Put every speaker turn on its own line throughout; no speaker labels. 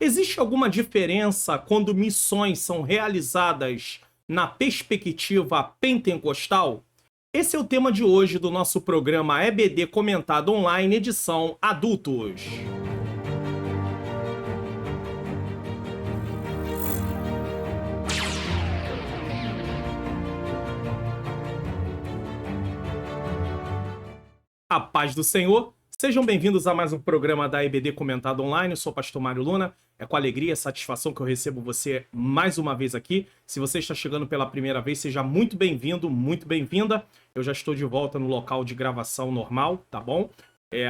Existe alguma diferença quando missões são realizadas na perspectiva pentecostal? Esse é o tema de hoje do nosso programa EBD Comentado Online, edição Adultos. A paz do Senhor. Sejam bem-vindos a mais um programa da EBD Comentado Online. Eu sou o pastor Mário Luna. É com alegria e satisfação que eu recebo você mais uma vez aqui. Se você está chegando pela primeira vez, seja muito bem-vindo, muito bem-vinda. Eu já estou de volta no local de gravação normal, tá bom?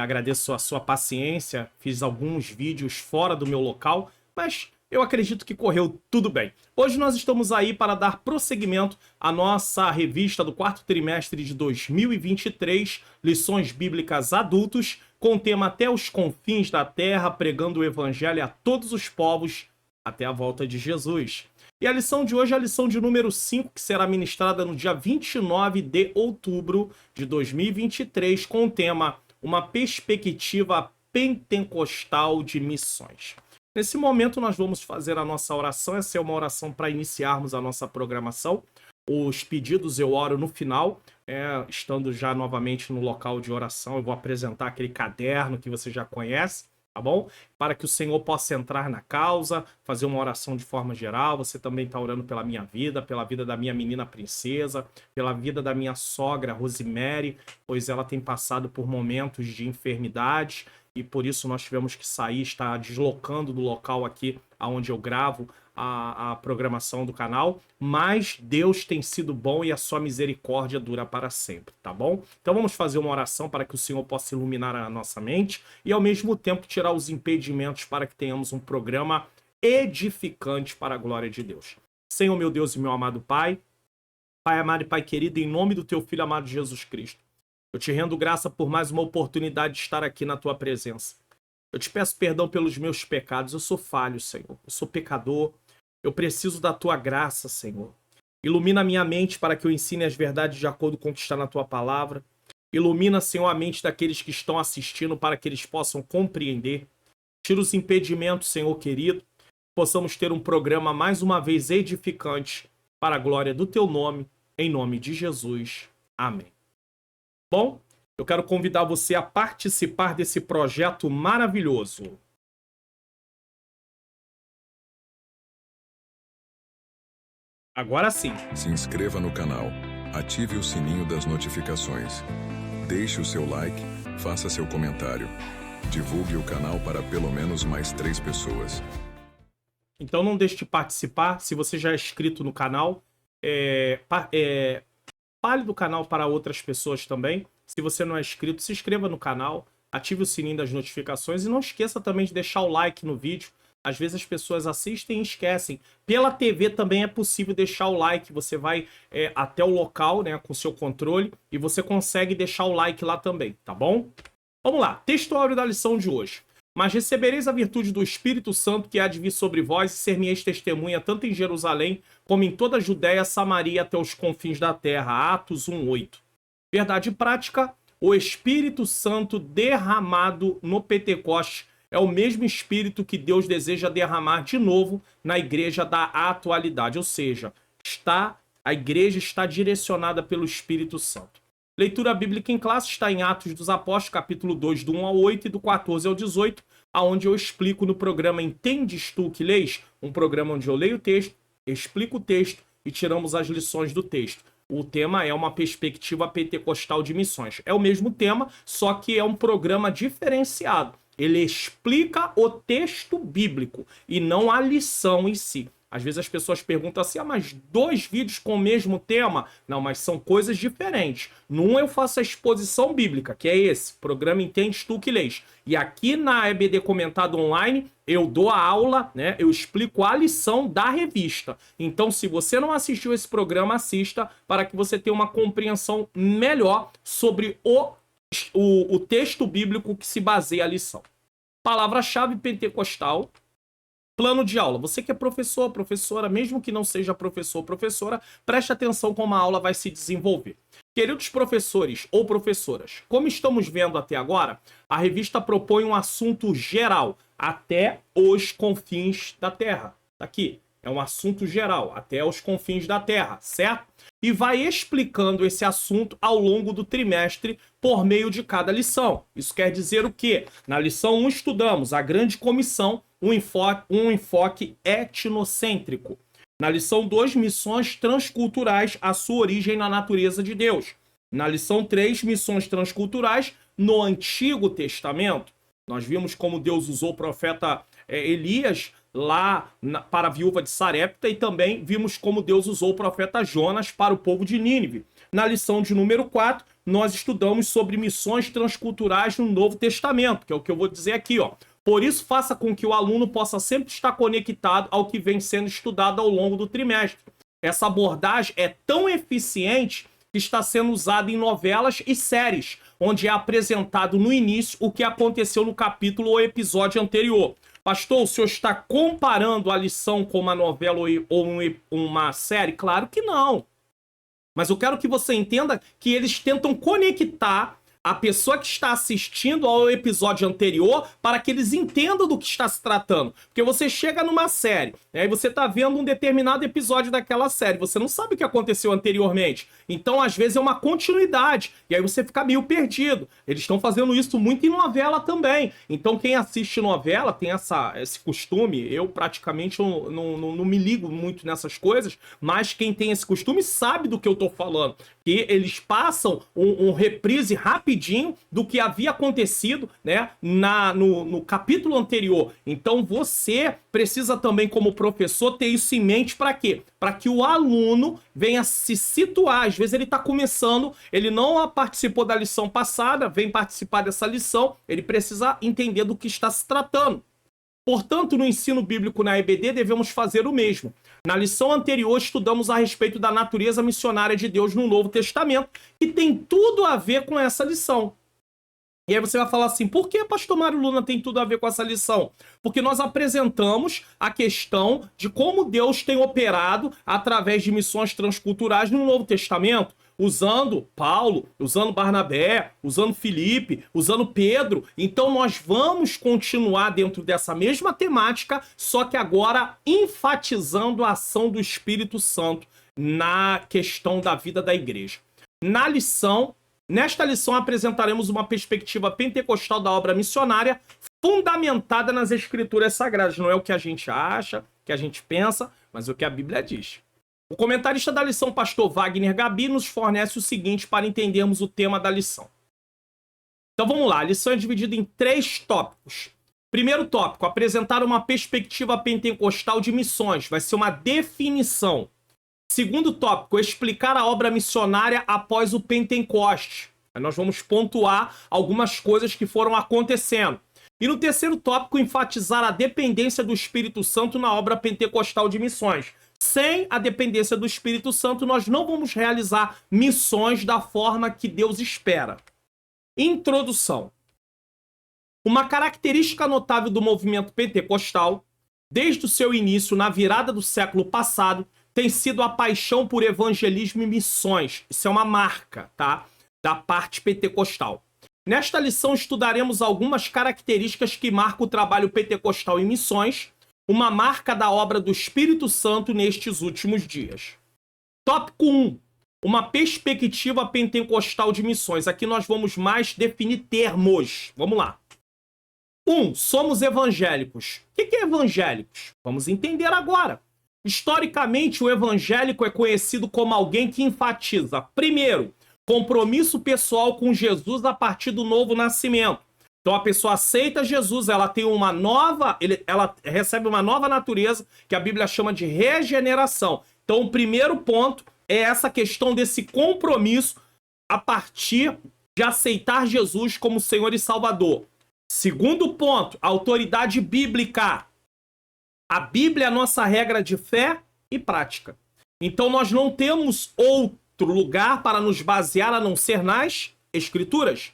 Agradeço a sua paciência. Fiz alguns vídeos fora do meu local, mas eu acredito que correu tudo bem. Hoje nós estamos aí para dar prosseguimento à nossa revista do quarto trimestre de 2023, Lições Bíblicas Adultos, com o tema Até os Confins da Terra, pregando o Evangelho a todos os povos, até a volta de Jesus. E a lição de hoje é a lição de número 5, que será ministrada no dia 29 de outubro de 2023, com o tema Uma Perspectiva Pentecostal de Missões. Nesse momento nós vamos fazer a nossa oração. Essa é uma oração para iniciarmos a nossa programação. Os pedidos eu oro no final, estando já novamente no local de oração. Eu vou apresentar aquele caderno que você já conhece, tá bom? Para que o Senhor possa entrar na causa, fazer uma oração de forma geral. Você também está orando pela minha vida, pela vida da minha menina princesa, pela vida da minha sogra Rosemary, pois ela tem passado por momentos de enfermidade, e por isso nós tivemos que sair, estar deslocando do local aqui onde eu gravo a programação do canal, mas Deus tem sido bom e a sua misericórdia dura para sempre, tá bom? Então vamos fazer uma oração para que o Senhor possa iluminar a nossa mente e ao mesmo tempo tirar os impedimentos para que tenhamos um programa edificante para a glória de Deus. Senhor, meu Deus e meu amado Pai, Pai amado e Pai querido, em nome do teu Filho amado Jesus Cristo, eu te rendo graça por mais uma oportunidade de estar aqui na tua presença. Eu te peço perdão pelos meus pecados. Eu sou falho, Senhor. Eu sou pecador. Eu preciso da tua graça, Senhor. Ilumina a minha mente para que eu ensine as verdades de acordo com o que está na tua palavra. Ilumina, Senhor, a mente daqueles que estão assistindo para que eles possam compreender. Tira os impedimentos, Senhor querido. Possamos ter um programa mais uma vez edificante para a glória do teu nome. Em nome de Jesus. Amém. Bom, eu quero convidar você a participar desse projeto maravilhoso. Agora sim.
Se inscreva no canal, ative o sininho das notificações, deixe o seu like, faça seu comentário, divulgue o canal para pelo menos mais 3 pessoas.
Então não deixe de participar. Se você já é inscrito no canal, fale do canal para outras pessoas também. Se você não é inscrito, se inscreva no canal, ative o sininho das notificações e não esqueça também de deixar o like no vídeo. Às vezes as pessoas assistem e esquecem. Pela TV também é possível deixar o like. Você vai até o local, né, com seu controle e você consegue deixar o like lá também, tá bom? Vamos lá, textuário da lição de hoje. Mas recebereis a virtude do Espírito Santo que há de vir sobre vós e ser-me-eis testemunha tanto em Jerusalém como em toda a Judéia, Samaria até os confins da terra. Atos 1:8. Verdade prática, o Espírito Santo derramado no Pentecoste é o mesmo Espírito que Deus deseja derramar de novo na igreja da atualidade, ou seja, a igreja está direcionada pelo Espírito Santo. Leitura bíblica em classe está em Atos dos Apóstolos, capítulo 2, do 1 ao 8 e do 14 ao 18, onde eu explico no programa Entendes Tu que Lês, um programa onde eu leio o texto, explico o texto e tiramos as lições do texto. O tema é uma perspectiva pentecostal de missões. É o mesmo tema, só que é um programa diferenciado. Ele explica o texto bíblico e não a lição em si. Às vezes as pessoas perguntam assim, mas 2 vídeos com o mesmo tema? Não, mas são coisas diferentes. Num eu faço a exposição bíblica, que é esse, programa Entendes Tu que Lês. E aqui na EBD Comentado Online, eu dou a aula, né? Eu explico a lição da revista. Então, se você não assistiu esse programa, assista para que você tenha uma compreensão melhor sobre o texto bíblico que se baseia a lição. Palavra-chave pentecostal. Plano de aula. Você que é professor, professora, mesmo que não seja professor ou professora, preste atenção como a aula vai se desenvolver. Queridos professores ou professoras, como estamos vendo até agora, a revista propõe um assunto geral. até os confins da terra. Tá aqui. É um assunto geral, até os confins da terra, certo? E vai explicando esse assunto ao longo do trimestre por meio de cada lição. Isso quer dizer o quê? Na lição 1 estudamos a grande comissão, um enfoque etnocêntrico. Na lição 2, missões transculturais, a sua origem na natureza de Deus. Na lição 3, missões transculturais no Antigo Testamento. Nós vimos como Deus usou o profeta Elias lá para a viúva de Sarepta, e também vimos como Deus usou o profeta Jonas para o povo de Nínive. Na lição de número 4, nós estudamos sobre missões transculturais no Novo Testamento, que é o que eu vou dizer aqui, ó. Por isso, faça com que o aluno possa sempre estar conectado ao que vem sendo estudado ao longo do trimestre. Essa abordagem é tão eficiente que está sendo usada em novelas e séries, onde é apresentado no início o que aconteceu no capítulo ou episódio anterior. Pastor, o senhor está comparando a lição com uma novela ou uma série? Claro que não. Mas eu quero que você entenda que eles tentam conectar a pessoa que está assistindo ao episódio anterior para que eles entendam do que está se tratando. Porque você chega numa série, e você está vendo um determinado episódio daquela série, você não sabe o que aconteceu anteriormente. Então, às vezes, é uma continuidade, e aí você fica meio perdido. Eles estão fazendo isso muito em novela também. Então, quem assiste novela tem esse costume. Eu, praticamente, não me ligo muito nessas coisas, mas quem tem esse costume sabe do que eu estou falando. Que eles passam um reprise rapidinho do que havia acontecido, né, no capítulo anterior. Então você precisa também, como professor, ter isso em mente para quê? Para que o aluno venha se situar. Às vezes ele está começando, ele não participou da lição passada, vem participar dessa lição, ele precisa entender do que está se tratando. Portanto, no ensino bíblico na EBD, devemos fazer o mesmo. Na lição anterior, estudamos a respeito da natureza missionária de Deus no Novo Testamento, que tem tudo a ver com essa lição. E aí você vai falar assim, por que pastor Mário Luna tem tudo a ver com essa lição? Porque nós apresentamos a questão de como Deus tem operado através de missões transculturais no Novo Testamento, usando Paulo, usando Barnabé, usando Filipe, usando Pedro. Então nós vamos continuar dentro dessa mesma temática, só que agora enfatizando a ação do Espírito Santo na questão da vida da igreja. Nesta lição apresentaremos uma perspectiva pentecostal da obra missionária fundamentada nas Escrituras Sagradas. Não é o que a gente acha, que a gente pensa, mas o que a Bíblia diz. O comentarista da lição, pastor Wagner Gabi, nos fornece o seguinte para entendermos o tema da lição. Então vamos lá, a lição é dividida em 3 tópicos. Primeiro tópico, apresentar uma perspectiva pentecostal de missões. Vai ser uma definição. Segundo tópico, explicar a obra missionária após o Pentecoste. Aí nós vamos pontuar algumas coisas que foram acontecendo. E no terceiro tópico, enfatizar a dependência do Espírito Santo na obra pentecostal de missões. Sem a dependência do Espírito Santo, nós não vamos realizar missões da forma que Deus espera. Introdução. Uma característica notável do movimento pentecostal, desde o seu início na virada do século passado, tem sido a paixão por evangelismo e missões. Isso é uma marca, tá? Da parte pentecostal. Nesta lição estudaremos algumas características que marcam o trabalho pentecostal em missões, uma marca da obra do Espírito Santo nestes últimos dias. Tópico 1. Uma perspectiva pentecostal de missões. Aqui nós vamos mais definir termos. Vamos lá. 1. Somos evangélicos. O que é evangélicos? Vamos entender agora. Historicamente, o evangélico é conhecido como alguém que enfatiza, primeiro, compromisso pessoal com Jesus a partir do novo nascimento. Então a pessoa aceita Jesus, ela recebe uma nova natureza, que a Bíblia chama de regeneração. Então o primeiro ponto é essa questão desse compromisso a partir de aceitar Jesus como Senhor e Salvador. Segundo ponto, autoridade bíblica. A Bíblia é a nossa regra de fé e prática. Então nós não temos outro lugar para nos basear a não ser nas Escrituras.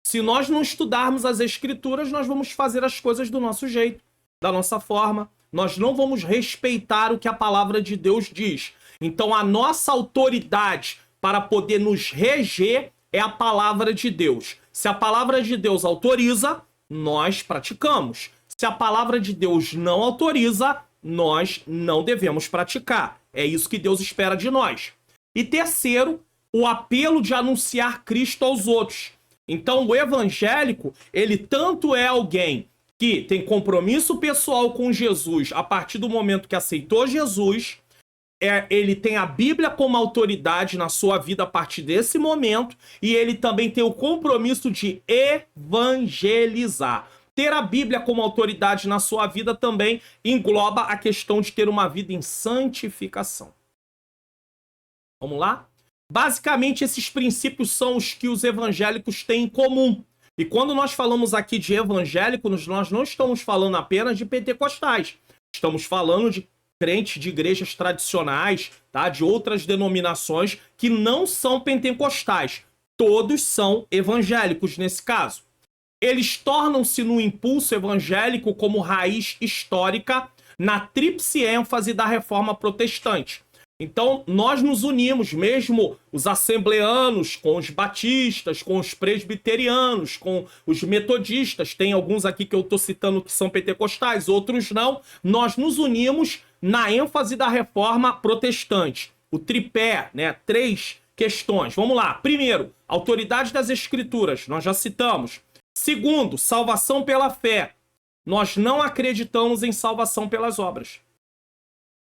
Se nós não estudarmos as Escrituras, nós vamos fazer as coisas do nosso jeito, da nossa forma. Nós não vamos respeitar o que a palavra de Deus diz. Então a nossa autoridade para poder nos reger é a palavra de Deus. Se a palavra de Deus autoriza, nós praticamos. Se a palavra de Deus não autoriza, nós não devemos praticar. É isso que Deus espera de nós. E terceiro, o apelo de anunciar Cristo aos outros. Então, o evangélico, ele tanto é alguém que tem compromisso pessoal com Jesus a partir do momento que aceitou Jesus, ele tem a Bíblia como autoridade na sua vida a partir desse momento, e ele também tem o compromisso de evangelizar. Ter a Bíblia como autoridade na sua vida também engloba a questão de ter uma vida em santificação. Vamos lá? Basicamente, esses princípios são os que os evangélicos têm em comum. E quando nós falamos aqui de evangélicos, nós não estamos falando apenas de pentecostais. Estamos falando de crentes de igrejas tradicionais, tá? De outras denominações que não são pentecostais. Todos são evangélicos nesse caso. Eles tornam-se no impulso evangélico como raiz histórica na tríplice ênfase da reforma protestante. Então, nós nos unimos, mesmo os assembleanos, com os batistas, com os presbiterianos, com os metodistas. Tem alguns aqui que eu estou citando que são pentecostais, outros não. Nós nos unimos na ênfase da reforma protestante. O tripé, né? 3 questões. Vamos lá. Primeiro, autoridade das escrituras. Nós já citamos. Segundo, salvação pela fé. Nós não acreditamos em salvação pelas obras.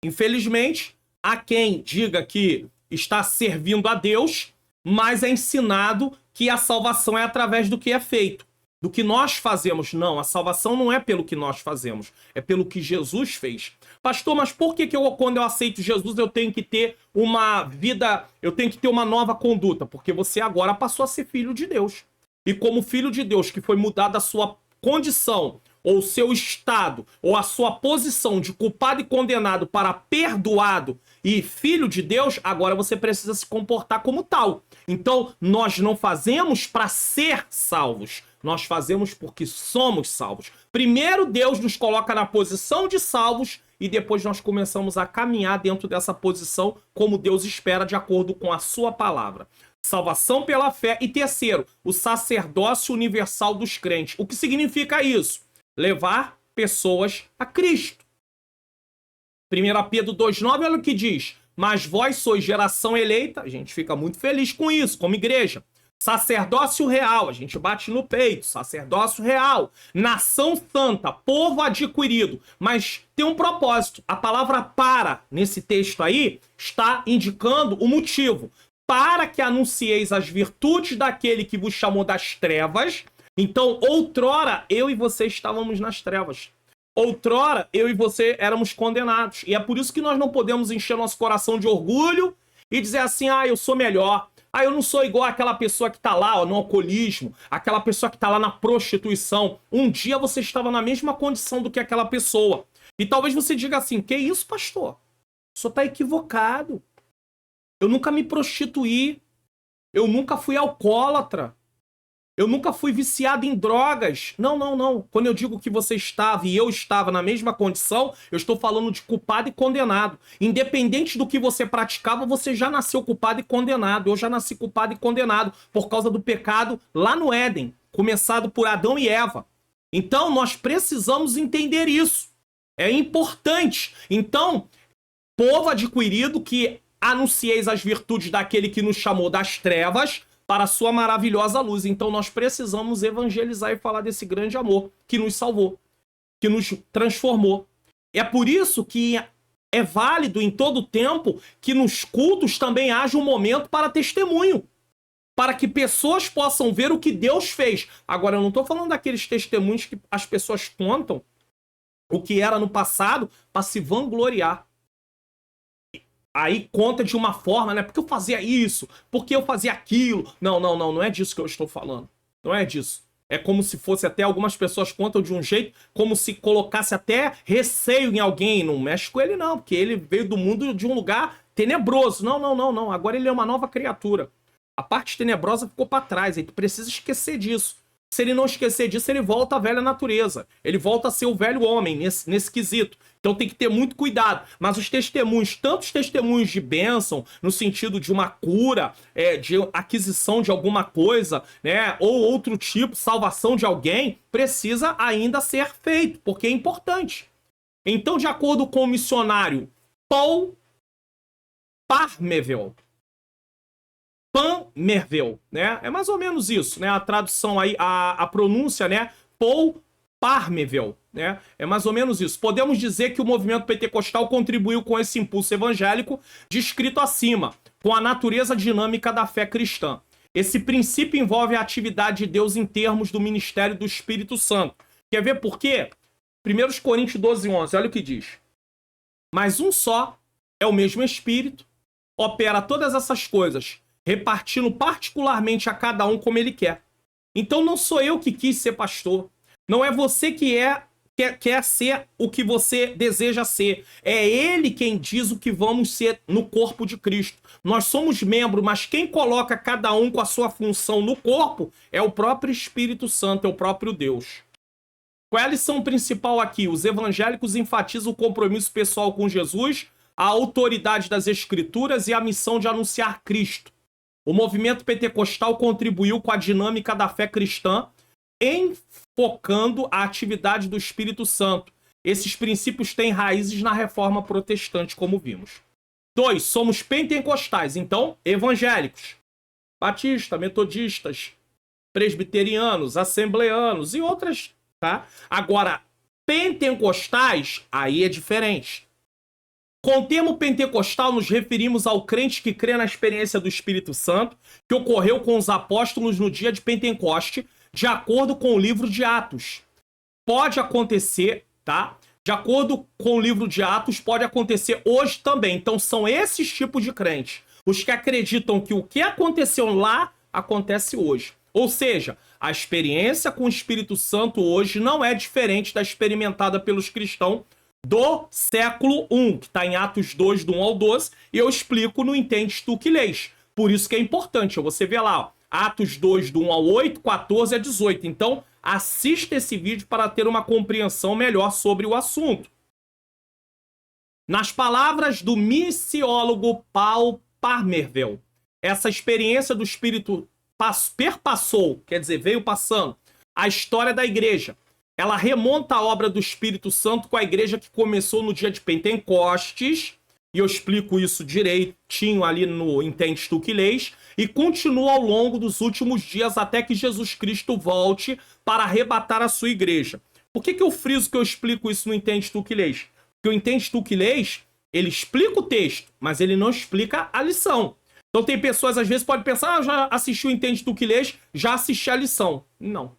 Infelizmente, há quem diga que está servindo a Deus, mas é ensinado que a salvação é através do que é feito, do que nós fazemos. Não, a salvação não é pelo que nós fazemos, é pelo que Jesus fez. Pastor, mas por que quando eu aceito Jesus eu tenho que ter uma vida, eu tenho que ter uma nova conduta? Porque você agora passou a ser filho de Deus. E como filho de Deus, que foi mudada a sua condição, ou seu estado, ou a sua posição de culpado e condenado para perdoado e filho de Deus, agora você precisa se comportar como tal. Então, nós não fazemos para ser salvos, nós fazemos porque somos salvos. Primeiro Deus nos coloca na posição de salvos e depois nós começamos a caminhar dentro dessa posição como Deus espera, de acordo com a sua palavra. Salvação pela fé. E terceiro, o sacerdócio universal dos crentes. O que significa isso? Levar pessoas a Cristo. 1 Pedro 2,9, olha o que diz. Mas vós sois geração eleita. A gente fica muito feliz com isso, como igreja. Sacerdócio real, a gente bate no peito. Sacerdócio real. Nação santa, povo adquirido. Mas tem um propósito. A palavra para, nesse texto aí, está indicando o motivo. Para que anuncieis as virtudes daquele que vos chamou das trevas. Então, outrora, eu e você estávamos nas trevas. Outrora, eu e você éramos condenados. E é por isso que nós não podemos encher nosso coração de orgulho e dizer assim, ah, eu sou melhor. Ah, eu não sou igual àquela pessoa que está lá ó, no alcoolismo, aquela pessoa que está lá na prostituição. Um dia você estava na mesma condição do que aquela pessoa. E talvez você diga assim, que isso, pastor? O senhor está equivocado. Eu nunca me prostituí. Eu nunca fui alcoólatra. Eu nunca fui viciado em drogas. Não, não, não. Quando eu digo que você estava e eu estava na mesma condição, eu estou falando de culpado e condenado. Independente do que você praticava, você já nasceu culpado e condenado. Eu já nasci culpado e condenado por causa do pecado lá no Éden, começado por Adão e Eva. Então, nós precisamos entender isso. É importante. Então, povo adquirido, que anuncieis as virtudes daquele que nos chamou das trevas para a sua maravilhosa luz. Então nós precisamos evangelizar e falar desse grande amor que nos salvou, que nos transformou. É por isso que é válido em todo tempo que nos cultos também haja um momento para testemunho, para que pessoas possam ver o que Deus fez. Agora, eu não estou falando daqueles testemunhos que as pessoas contam o que era no passado para se vangloriar. Aí conta de uma forma, né? Porque eu fazia isso, porque eu fazia aquilo. Não, não, não, não é disso que eu estou falando. Não é disso. É como se fosse até, algumas pessoas contam de um jeito, como se colocasse até receio em alguém. Não mexe com ele não, porque ele veio do mundo de um lugar tenebroso. Não, não, não, não. Agora ele é uma nova criatura. A parte tenebrosa ficou para trás, aí tu precisa esquecer disso. Se ele não esquecer disso, ele volta à velha natureza. Ele volta a ser o velho homem nesse quesito. Então tem que ter muito cuidado. Mas os testemunhos, tanto os testemunhos de bênção, no sentido de uma cura, de aquisição de alguma coisa, né, ou outro tipo, salvação de alguém, precisa ainda ser feito, porque é importante. Então, de acordo com o missionário Paul Parmervel, né? É mais ou menos isso, né? A tradução aí, a pronúncia, né? Paul Parmervel, né? É mais ou menos isso. Podemos dizer que o movimento pentecostal contribuiu com esse impulso evangélico descrito acima, com a natureza dinâmica da fé cristã. Esse princípio envolve a atividade de Deus em termos do ministério do Espírito Santo. Quer ver por quê? 1 Coríntios 12:11, olha o que diz. Mas um só é o mesmo Espírito, opera todas essas coisas, repartindo particularmente a cada um como ele quer. Então não sou eu que quis ser pastor. Não é você que quer ser o que você deseja ser. É ele quem diz o que vamos ser no corpo de Cristo. Nós somos membros, mas quem coloca cada um com a sua função no corpo é o próprio Espírito Santo, é o próprio Deus. Qual é a lição principal aqui? Os evangélicos enfatizam o compromisso pessoal com Jesus, a autoridade das Escrituras e a missão de anunciar Cristo. O movimento pentecostal contribuiu com a dinâmica da fé cristã, enfocando a atividade do Espírito Santo. Esses princípios têm raízes na reforma protestante, como vimos. 2. Somos pentecostais, então evangélicos. Batistas, metodistas, presbiterianos, assembleanos e outras, tá? Agora, pentecostais, aí é diferente. Com o termo pentecostal, nos referimos ao crente que crê na experiência do Espírito Santo, que ocorreu com os apóstolos no dia de Pentecoste, de acordo com o livro de Atos. Pode acontecer, tá? De acordo com o livro de Atos, pode acontecer hoje também. Então, são esses tipos de crentes. Os que acreditam que o que aconteceu lá, acontece hoje. Ou seja, a experiência com o Espírito Santo hoje não é diferente da experimentada pelos cristãos do século I, que está em Atos 2, do 1 ao 12, e eu explico no Entende Tu que Lês. Por isso que é importante, você vê lá, ó, Atos 2, do 1 ao 8, 14 a 18. Então, assista esse vídeo para ter uma compreensão melhor sobre o assunto. Nas palavras do missiólogo Paul Parmervel, essa experiência do Espírito perpassou, quer dizer, veio passando, a história da igreja. Ela remonta a obra do Espírito Santo com a igreja que começou no dia de Pentecostes, e eu explico isso direitinho ali no Entende Tu que Lês, e continua ao longo dos últimos dias até que Jesus Cristo volte para arrebatar a sua igreja. Por que eu friso que eu explico isso no Entende Tu que Lês? Porque o Entende Tu que Lês, ele explica o texto, mas ele não explica a lição. Então tem pessoas, às vezes, podem pensar, já assisti o Entende Tu que Lês, já assisti a lição. Não.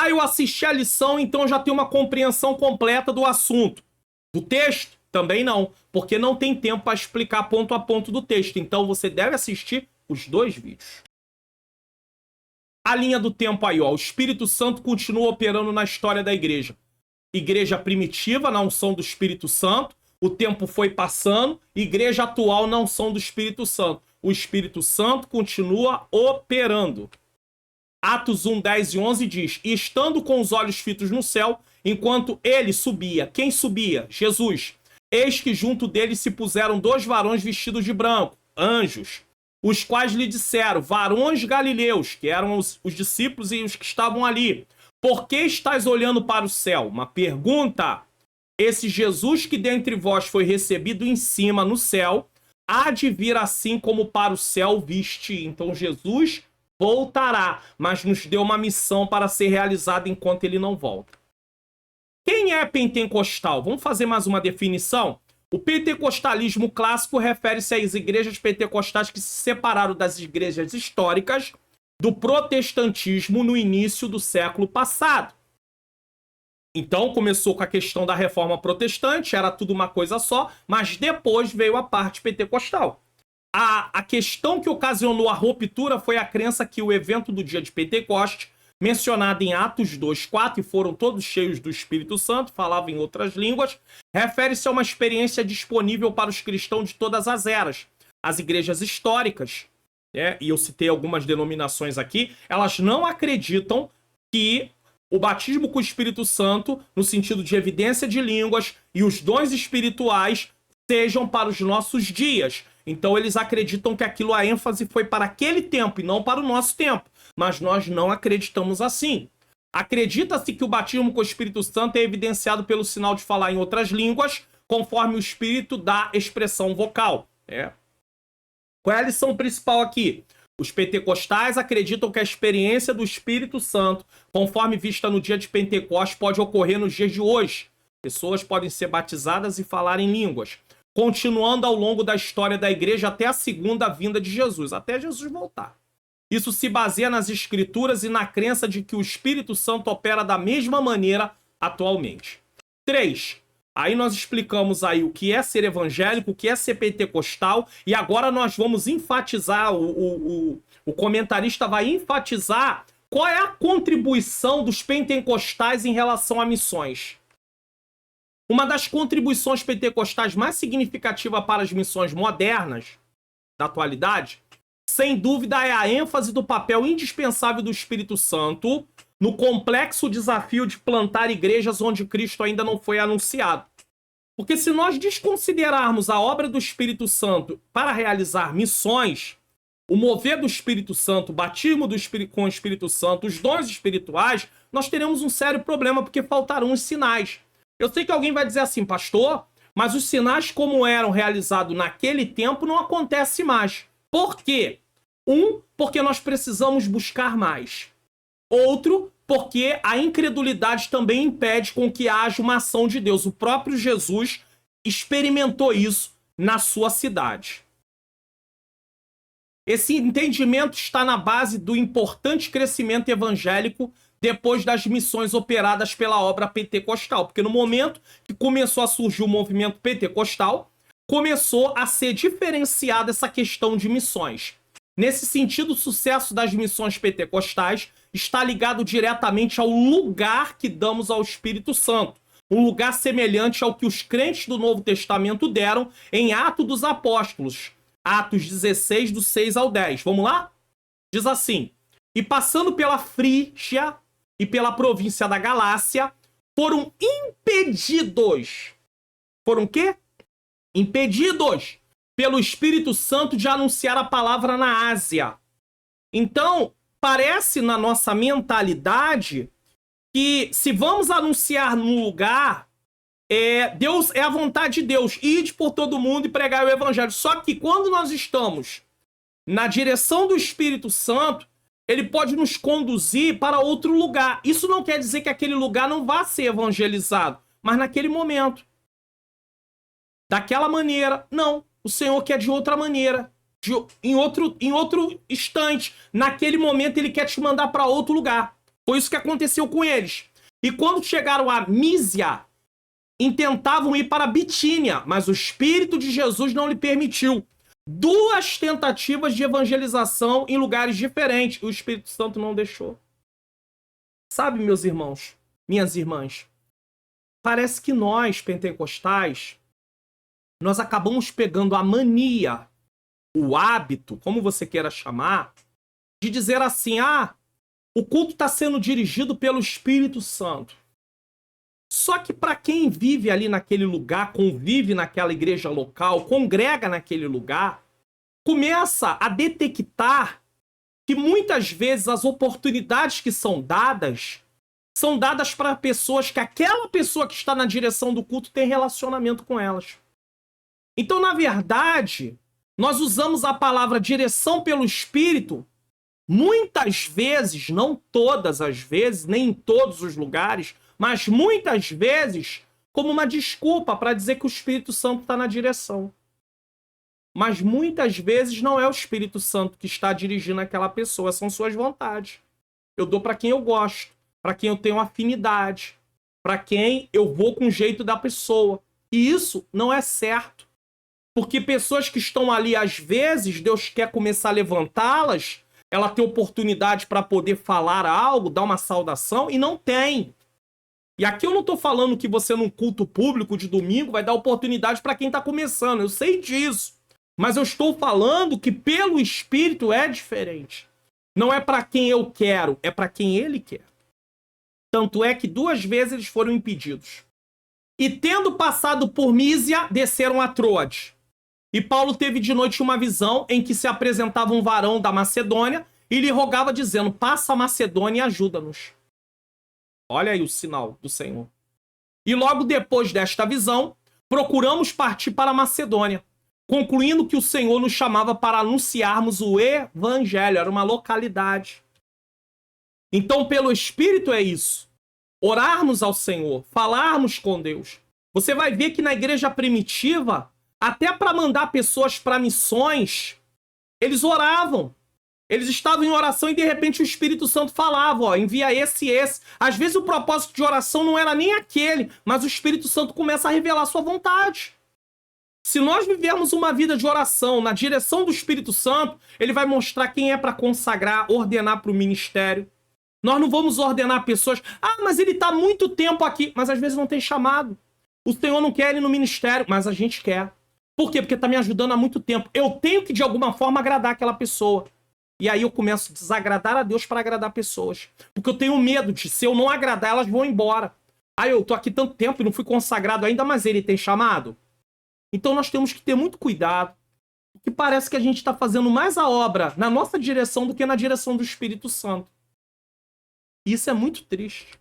Eu assisti a lição, então já tenho uma compreensão completa do assunto. Do texto? Também não, porque não tem tempo para explicar ponto a ponto do texto. Então você deve assistir os 2 vídeos. A linha do tempo aí, ó. O Espírito Santo continua operando na história da igreja. Igreja primitiva, na unção do Espírito Santo. O tempo foi passando. Igreja atual, na unção do Espírito Santo. O Espírito Santo continua operando. Atos 1, 10 e 11 diz: E estando com os olhos fitos no céu, enquanto ele subia. Quem subia? Jesus. Eis que junto dele se puseram 2 varões vestidos de branco, anjos, os quais lhe disseram: varões galileus, que eram os discípulos e os que estavam ali, por que estáis olhando para o céu? Uma pergunta. Esse Jesus que dentre vós foi recebido em cima no céu, há de vir assim como para o céu viste. Então Jesus voltará, mas nos deu uma missão para ser realizada enquanto ele não volta. Quem é pentecostal? Vamos fazer mais uma definição? O pentecostalismo clássico refere-se às igrejas pentecostais que se separaram das igrejas históricas do protestantismo no início do século passado. Então começou com a questão da reforma protestante, era tudo uma coisa só, mas depois veio a parte pentecostal. A questão que ocasionou a ruptura foi a crença que o evento do dia de Pentecoste, mencionado em Atos 2:4, e foram todos cheios do Espírito Santo, falavam em outras línguas, refere-se a uma experiência disponível para os cristãos de todas as eras. As igrejas históricas e eu citei algumas denominações aqui, elas não acreditam que o batismo com o Espírito Santo, no sentido de evidência de línguas e os dons espirituais, sejam para os nossos dias. Então eles acreditam que aquilo, a ênfase foi para aquele tempo e não para o nosso tempo. Mas nós não acreditamos assim. Acredita-se que o batismo com o Espírito Santo é evidenciado pelo sinal de falar em outras línguas, conforme o Espírito dá expressão vocal. Qual é a lição principal aqui? Os pentecostais acreditam que a experiência do Espírito Santo, conforme vista no dia de Pentecostes, pode ocorrer nos dias de hoje. Pessoas podem ser batizadas e falar em línguas, continuando ao longo da história da igreja até a segunda vinda de Jesus, até Jesus voltar. Isso se baseia nas escrituras e na crença de que o Espírito Santo opera da mesma maneira atualmente. 3. Aí nós explicamos aí o que é ser evangélico, o que é ser pentecostal, e agora nós vamos enfatizar, o comentarista vai enfatizar qual é a contribuição dos pentecostais em relação a missões. Uma das contribuições pentecostais mais significativas para as missões modernas, da atualidade, sem dúvida é a ênfase do papel indispensável do Espírito Santo no complexo desafio de plantar igrejas onde Cristo ainda não foi anunciado. Porque se nós desconsiderarmos a obra do Espírito Santo para realizar missões, o mover do Espírito Santo, o batismo com o Espírito Santo, os dons espirituais, nós teremos um sério problema, porque faltarão os sinais. Eu sei que alguém vai dizer assim, pastor, mas os sinais como eram realizados naquele tempo não acontecem mais. Por quê? Porque nós precisamos buscar mais. Outro, porque a incredulidade também impede com que haja uma ação de Deus. O próprio Jesus experimentou isso na sua cidade. Esse entendimento está na base do importante crescimento evangélico depois das missões operadas pela obra pentecostal. Porque no momento que começou a surgir o movimento pentecostal, começou a ser diferenciada essa questão de missões. Nesse sentido, o sucesso das missões pentecostais está ligado diretamente ao lugar que damos ao Espírito Santo. Um lugar semelhante ao que os crentes do Novo Testamento deram em Atos dos Apóstolos. Atos 16, do 6 ao 10. Vamos lá? Diz assim: e passando pela Frígia e pela província da Galácia, foram impedidos. Foram o quê? Impedidos pelo Espírito Santo de anunciar a palavra na Ásia. Então, parece na nossa mentalidade que se vamos anunciar num lugar, Deus é a vontade de Deus, ide por todo mundo e pregar o evangelho. Só que quando nós estamos na direção do Espírito Santo, ele pode nos conduzir para outro lugar. Isso não quer dizer que aquele lugar não vá ser evangelizado, mas naquele momento, daquela maneira, não. O Senhor quer de outra maneira, em outro instante. Naquele momento ele quer te mandar para outro lugar. Foi isso que aconteceu com eles. E quando chegaram a Mísia, intentavam ir para Bitínia, mas o Espírito de Jesus não lhe permitiu. 2 tentativas de evangelização em lugares diferentes. O Espírito Santo não deixou. Sabe, meus irmãos, minhas irmãs, parece que nós, pentecostais, nós acabamos pegando a mania, o hábito, como você queira chamar, de dizer assim, o culto está sendo dirigido pelo Espírito Santo. Só que para quem vive ali naquele lugar, convive naquela igreja local, congrega naquele lugar, começa a detectar que muitas vezes as oportunidades que são dadas para pessoas que aquela pessoa que está na direção do culto tem relacionamento com elas. Então, na verdade, nós usamos a palavra direção pelo Espírito muitas vezes, não todas as vezes, nem em todos os lugares, mas muitas vezes como uma desculpa para dizer que o Espírito Santo está na direção. Mas muitas vezes não é o Espírito Santo que está dirigindo aquela pessoa, são suas vontades. Eu dou para quem eu gosto, para quem eu tenho afinidade, para quem eu vou com o jeito da pessoa. E isso não é certo. Porque pessoas que estão ali, às vezes, Deus quer começar a levantá-las, ela tem oportunidade para poder falar algo, dar uma saudação, e não tem. E aqui eu não estou falando que você, num culto público de domingo, vai dar oportunidade para quem está começando. Eu sei disso. Mas eu estou falando que pelo Espírito é diferente. Não é para quem eu quero, é para quem ele quer. Tanto é que 2 vezes eles foram impedidos. E tendo passado por Mísia, desceram a Troade. E Paulo teve de noite uma visão em que se apresentava um varão da Macedônia e lhe rogava dizendo, passa a Macedônia e ajuda-nos. Olha aí o sinal do Senhor. E logo depois desta visão, procuramos partir para a Macedônia, concluindo que o Senhor nos chamava para anunciarmos o Evangelho. Era uma localidade. Então, pelo Espírito é isso. Orarmos ao Senhor, falarmos com Deus. Você vai ver que na igreja primitiva, até para mandar pessoas para missões, eles oravam. Eles estavam em oração e de repente o Espírito Santo falava, ó, envia esse e esse. Às vezes o propósito de oração não era nem aquele, mas o Espírito Santo começa a revelar a sua vontade. Se nós vivermos uma vida de oração na direção do Espírito Santo, ele vai mostrar quem é para consagrar, ordenar para o ministério. Nós não vamos ordenar pessoas, mas ele está há muito tempo aqui, mas às vezes não tem chamado. O Senhor não quer ele no ministério, mas a gente quer. Por quê? Porque está me ajudando há muito tempo. Eu tenho que, de alguma forma, agradar aquela pessoa. E aí eu começo a desagradar a Deus para agradar pessoas. Porque eu tenho medo de, se eu não agradar, elas vão embora. Eu tô aqui tanto tempo e não fui consagrado ainda, mas ele tem chamado. Então nós temos que ter muito cuidado. Porque parece que a gente está fazendo mais a obra na nossa direção do que na direção do Espírito Santo. Isso é muito triste.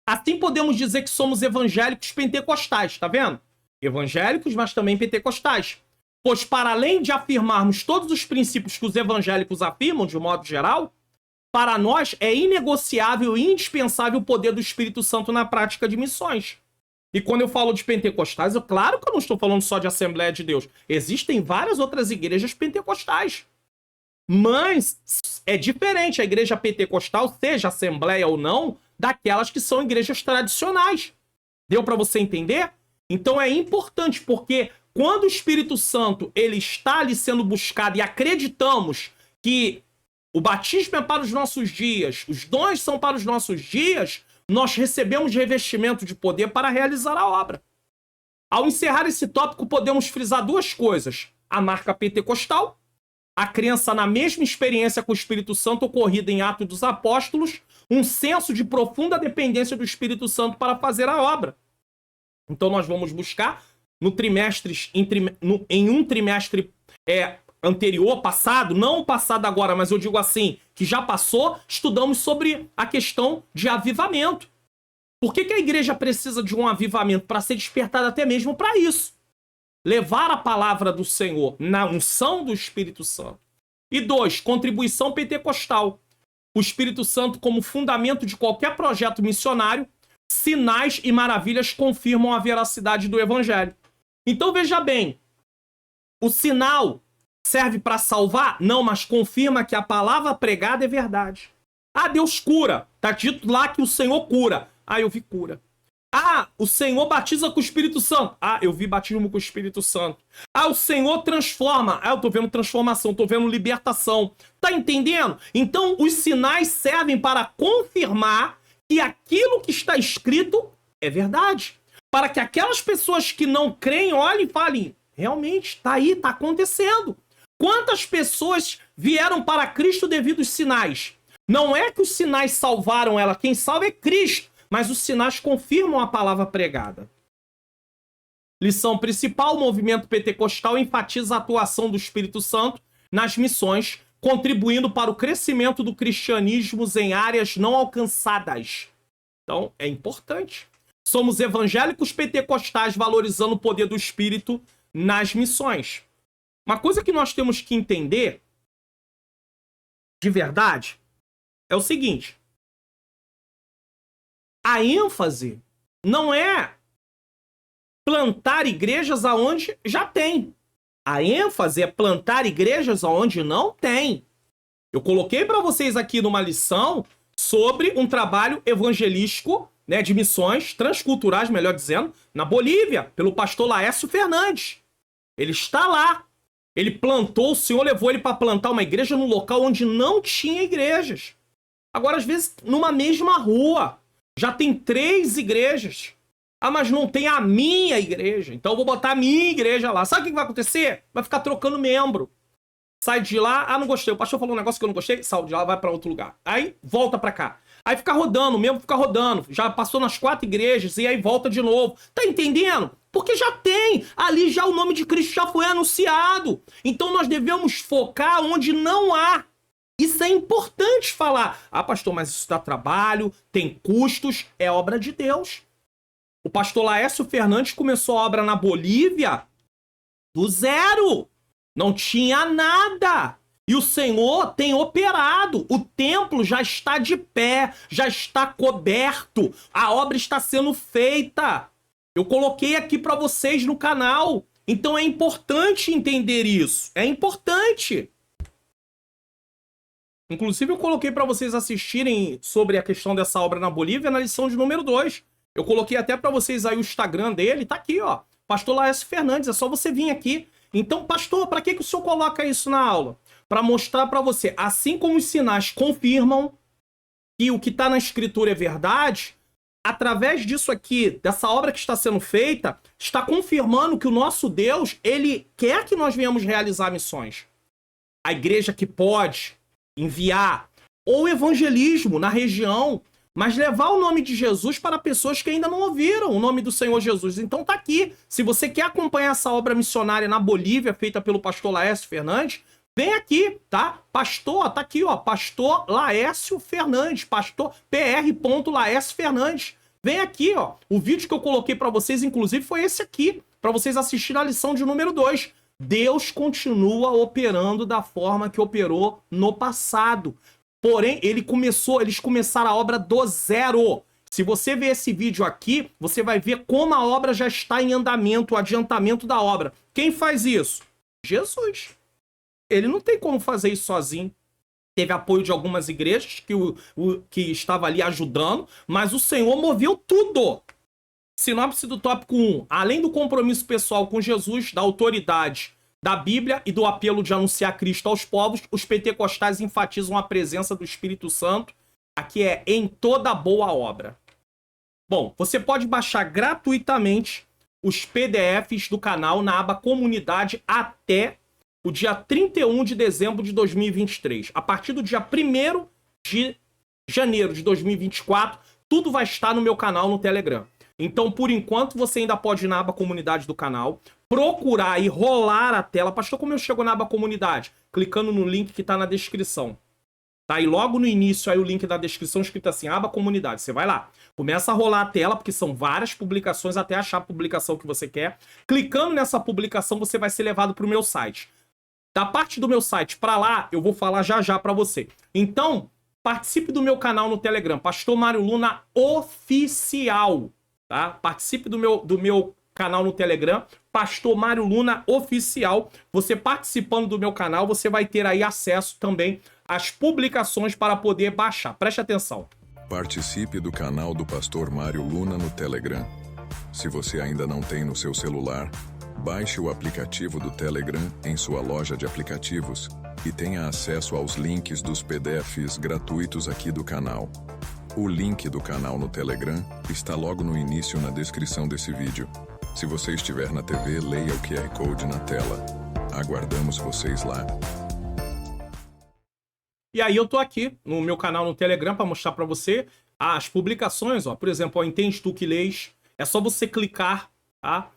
Assim podemos dizer que somos evangélicos pentecostais, tá vendo? Evangélicos, mas também pentecostais. Pois para além de afirmarmos todos os princípios que os evangélicos afirmam, de um modo geral, para nós é inegociável e indispensável o poder do Espírito Santo na prática de missões. E quando eu falo de pentecostais, claro que eu não estou falando só de Assembleia de Deus. Existem várias outras igrejas pentecostais. Mas é diferente a igreja pentecostal, seja Assembleia ou não, daquelas que são igrejas tradicionais. Deu para você entender? Então é importante, porque quando o Espírito Santo ele está ali sendo buscado e acreditamos que o batismo é para os nossos dias, os dons são para os nossos dias, nós recebemos revestimento de poder para realizar a obra. Ao encerrar esse tópico, podemos frisar 2 coisas. A marca pentecostal, a crença na mesma experiência com o Espírito Santo ocorrida em Atos dos Apóstolos, um senso de profunda dependência do Espírito Santo para fazer a obra. Então nós vamos buscar em um trimestre anterior, passado, não passado agora, mas eu digo assim, que já passou, estudamos sobre a questão de avivamento. Por que a igreja precisa de um avivamento? Para ser despertada até mesmo para isso. Levar a palavra do Senhor na unção do Espírito Santo. E 2, contribuição pentecostal. O Espírito Santo como fundamento de qualquer projeto missionário, sinais e maravilhas confirmam a veracidade do Evangelho. Então veja bem, o sinal serve para salvar? Não, mas confirma que a palavra pregada é verdade. Deus cura. Está dito lá que o Senhor cura. Eu vi cura. O Senhor batiza com o Espírito Santo. Eu vi batismo com o Espírito Santo. O Senhor transforma. Eu tô vendo transformação, tô vendo libertação. Tá entendendo? Então, os sinais servem para confirmar que aquilo que está escrito é verdade. Para que aquelas pessoas que não creem olhem e falem, realmente, tá aí, tá acontecendo. Quantas pessoas vieram para Cristo devido aos sinais? Não é que os sinais salvaram ela, quem salva é Cristo. Mas os sinais confirmam a palavra pregada. Lição principal: o movimento pentecostal enfatiza a atuação do Espírito Santo nas missões, contribuindo para o crescimento do cristianismo em áreas não alcançadas. Então, é importante. Somos evangélicos pentecostais valorizando o poder do Espírito nas missões. Uma coisa que nós temos que entender, de verdade, é o seguinte. A ênfase não é plantar igrejas aonde já tem. A ênfase é plantar igrejas aonde não tem. Eu coloquei para vocês aqui numa lição sobre um trabalho evangelístico, de missões transculturais, melhor dizendo, na Bolívia, pelo pastor Laércio Fernandes. Ele está lá. Ele plantou, o Senhor levou ele para plantar uma igreja num local onde não tinha igrejas. Agora, às vezes, numa mesma rua, já tem 3 igrejas. Ah, mas não tem a minha igreja. Então eu vou botar a minha igreja lá. Sabe o que vai acontecer? Vai ficar trocando membro. Sai de lá, ah, não gostei. O pastor falou um negócio que eu não gostei, sai de lá, vai pra outro lugar. Aí volta pra cá. Aí fica rodando, o membro fica rodando. Já passou nas 4 igrejas e aí volta de novo. Tá entendendo? Porque já tem. Ali já o nome de Cristo já foi anunciado. Então nós devemos focar onde não há. Isso é importante falar. Ah, pastor, mas isso dá trabalho, tem custos, é obra de Deus. O pastor Laércio Fernandes começou a obra na Bolívia do zero. Não tinha nada. E o Senhor tem operado. O templo já está de pé, já está coberto. A obra está sendo feita. Eu coloquei aqui para vocês no canal. Então é importante entender isso. É importante. Inclusive eu coloquei para vocês assistirem sobre a questão dessa obra na Bolívia na lição de número 2. Eu coloquei até para vocês aí o Instagram dele. Tá aqui, ó. Pastor Laércio Fernandes. É só você vir aqui. Então, pastor, para que o senhor coloca isso na aula? Para mostrar para você, assim como os sinais confirmam que o que está na escritura é verdade, através disso aqui, dessa obra que está sendo feita, está confirmando que o nosso Deus, ele quer que nós venhamos realizar missões. A igreja que pode enviar, ou evangelismo na região, mas levar o nome de Jesus para pessoas que ainda não ouviram o nome do Senhor Jesus. Então tá aqui. Se você quer acompanhar essa obra missionária na Bolívia, feita pelo pastor Laércio Fernandes, vem aqui, tá? Pastor, tá aqui, ó. Pastor Laércio Fernandes. Pastor PR. Laércio Fernandes. Vem aqui, ó. O vídeo que eu coloquei para vocês, inclusive, foi esse aqui. Para vocês assistirem a lição de número 2. Deus continua operando da forma que operou no passado. Porém, eles começaram a obra do zero. Se você ver esse vídeo aqui, você vai ver como a obra já está em andamento, o adiantamento da obra. Quem faz isso? Jesus. Ele não tem como fazer isso sozinho. Teve apoio de algumas igrejas que estava ali ajudando, mas o Senhor moveu tudo. Sinopse do tópico 1. Além do compromisso pessoal com Jesus, da autoridade da Bíblia e do apelo de anunciar Cristo aos povos, os pentecostais enfatizam a presença do Espírito Santo. Aqui é em toda boa obra. Bom, você pode baixar gratuitamente os PDFs do canal na aba Comunidade até o dia 31 de dezembro de 2023. A partir do dia 1º de janeiro de 2024, tudo vai estar no meu canal no Telegram. Então, por enquanto, você ainda pode ir na aba Comunidade do canal, procurar e rolar a tela. Pastor, como eu chego na aba Comunidade? Clicando no link que está na descrição. Tá aí logo no início, aí o link da descrição escrito assim, aba Comunidade. Você vai lá, começa a rolar a tela, porque são várias publicações até achar a publicação que você quer. Clicando nessa publicação, você vai ser levado para o meu site. Da parte do meu site para lá, eu vou falar já já para você. Então, participe do meu canal no Telegram, Pastor Mário Luna Oficial. Tá? Participe do meu canal no Telegram, Pastor Mário Luna Oficial. Você participando do meu canal, você vai ter aí acesso também às publicações para poder baixar. Preste atenção.
Participe do canal do Pastor Mário Luna no Telegram. Se você ainda não tem no seu celular, baixe o aplicativo do Telegram em sua loja de aplicativos e tenha acesso aos links dos PDFs gratuitos aqui do canal. O link do canal no Telegram está logo no início na descrição desse vídeo. Se você estiver na TV, leia o QR Code na tela. Aguardamos vocês lá.
E aí eu tô aqui no meu canal no Telegram para mostrar para você as publicações, ó. Por exemplo, ó, Entende Tu Que Lês. É só você clicar, tá?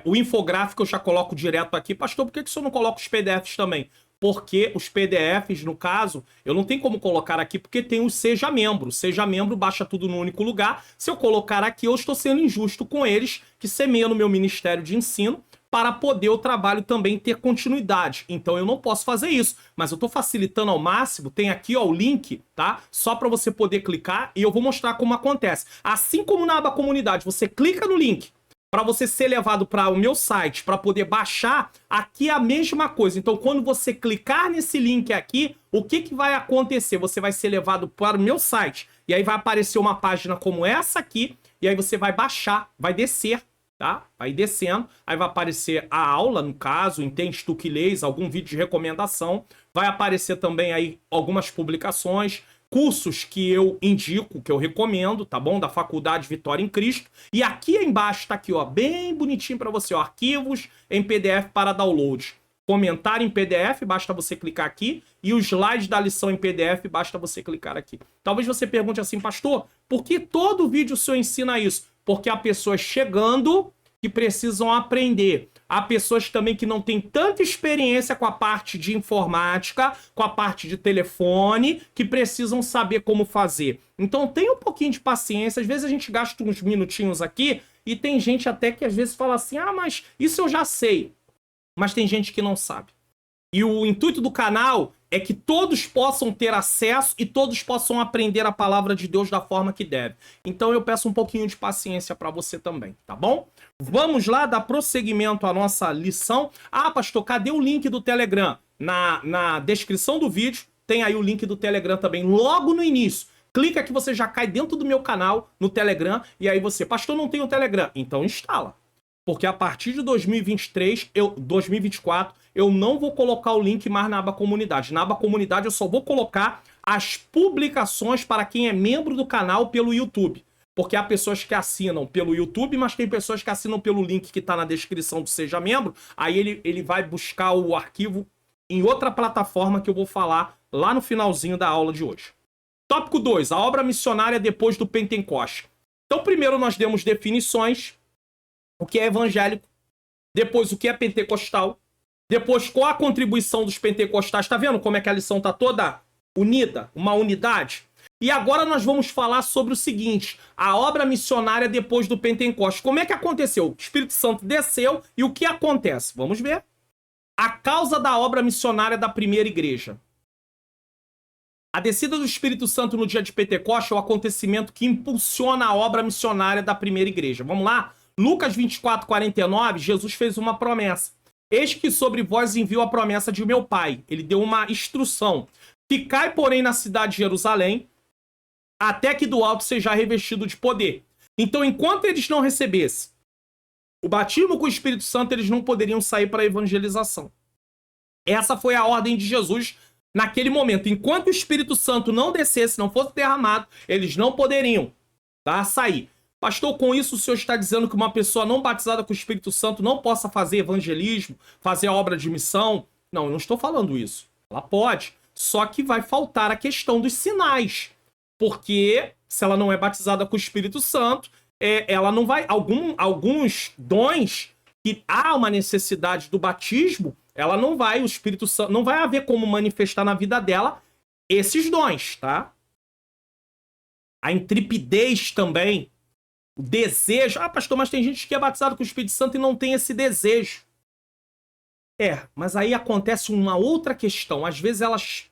O infográfico eu já coloco direto aqui. Pastor, por que o senhor não coloca os PDFs também? Porque os PDFs, no caso, eu não tenho como colocar aqui porque tem o Seja Membro. Seja Membro baixa tudo no único lugar. Se eu colocar aqui, eu estou sendo injusto com eles que semeiam no meu Ministério de Ensino para poder o trabalho também ter continuidade. Então eu não posso fazer isso, mas eu estou facilitando ao máximo. Tem aqui, ó, o link, tá? Só para você poder clicar e eu vou mostrar como acontece. Assim como na aba Comunidade, você clica no link para você ser levado para o meu site, para poder baixar, aqui é a mesma coisa. Então, quando você clicar nesse link aqui, o que vai acontecer? Você vai ser levado para o meu site, e aí vai aparecer uma página como essa aqui, e aí você vai baixar, vai descer, tá? Vai descendo, aí vai aparecer a aula, no caso, Entende Tu Que Lês, algum vídeo de recomendação, vai aparecer também aí algumas publicações, cursos que eu indico, que eu recomendo, tá bom? Da Faculdade Vitória em Cristo. E aqui embaixo tá aqui, ó, bem bonitinho para você, ó, arquivos em PDF para download. Comentário em PDF, basta você clicar aqui. E os slides da lição em PDF, basta você clicar aqui. Talvez você pergunte assim, pastor, por que todo vídeo o senhor ensina isso? Porque há pessoas chegando que precisam aprender. Há pessoas também que não têm tanta experiência com a parte de informática, com a parte de telefone, que precisam saber como fazer. Então tenha um pouquinho de paciência. Às vezes a gente gasta uns minutinhos aqui e tem gente até que às vezes fala assim, ah, mas isso eu já sei. Mas tem gente que não sabe. E o intuito do canal é que todos possam ter acesso e todos possam aprender a palavra de Deus da forma que deve. Então eu peço um pouquinho de paciência para você também, tá bom? Vamos lá dar prosseguimento à nossa lição. Ah, pastor, cadê o link do Telegram? Na descrição do vídeo tem aí o link do Telegram também, logo no início. Clica que você já cai dentro do meu canal no Telegram e aí você, pastor, não tem o Telegram? Então instala. Porque a partir de 2024, eu não vou colocar o link mais na aba comunidade. Na aba comunidade eu só vou colocar as publicações para quem é membro do canal pelo YouTube. Porque há pessoas que assinam pelo YouTube, mas tem pessoas que assinam pelo link que está na descrição do Seja Membro. Aí ele vai buscar o arquivo em outra plataforma que eu vou falar lá no finalzinho da aula de hoje. Tópico 2, a obra missionária depois do Pentecoste. Então primeiro nós demos definições. O que é evangélico, depois o que é pentecostal, depois qual a contribuição dos pentecostais. Tá vendo como é que a lição tá toda unida, uma unidade? E agora nós vamos falar sobre o seguinte, a obra missionária depois do Pentecoste. Como é que aconteceu? O Espírito Santo desceu e o que acontece? Vamos ver. A causa da obra missionária da primeira igreja. A descida do Espírito Santo no dia de Pentecoste é o acontecimento que impulsiona a obra missionária da primeira igreja. Vamos lá? Lucas 24, 49, Jesus fez uma promessa. Eis que sobre vós envio a promessa de meu Pai. Ele deu uma instrução. Ficai, porém, na cidade de Jerusalém, até que do alto seja revestido de poder. Então, enquanto eles não recebessem o batismo com o Espírito Santo, eles não poderiam sair para a evangelização. Essa foi a ordem de Jesus naquele momento. Enquanto o Espírito Santo não descesse, não fosse derramado, eles não poderiam, tá, sair. Pastor, com isso o senhor está dizendo que uma pessoa não batizada com o Espírito Santo não possa fazer evangelismo, fazer a obra de missão? Não, eu não estou falando isso. Ela pode, só que vai faltar a questão dos sinais. Porque se ela não é batizada com o Espírito Santo, ela não vai... Alguns dons que há uma necessidade do batismo, ela não vai, o Espírito Santo, não vai haver como manifestar na vida dela esses dons, tá? A intrepidez também, o desejo. Ah, pastor, mas tem gente que é batizado com o Espírito Santo e não tem esse desejo. Mas aí acontece uma outra questão. Às vezes elas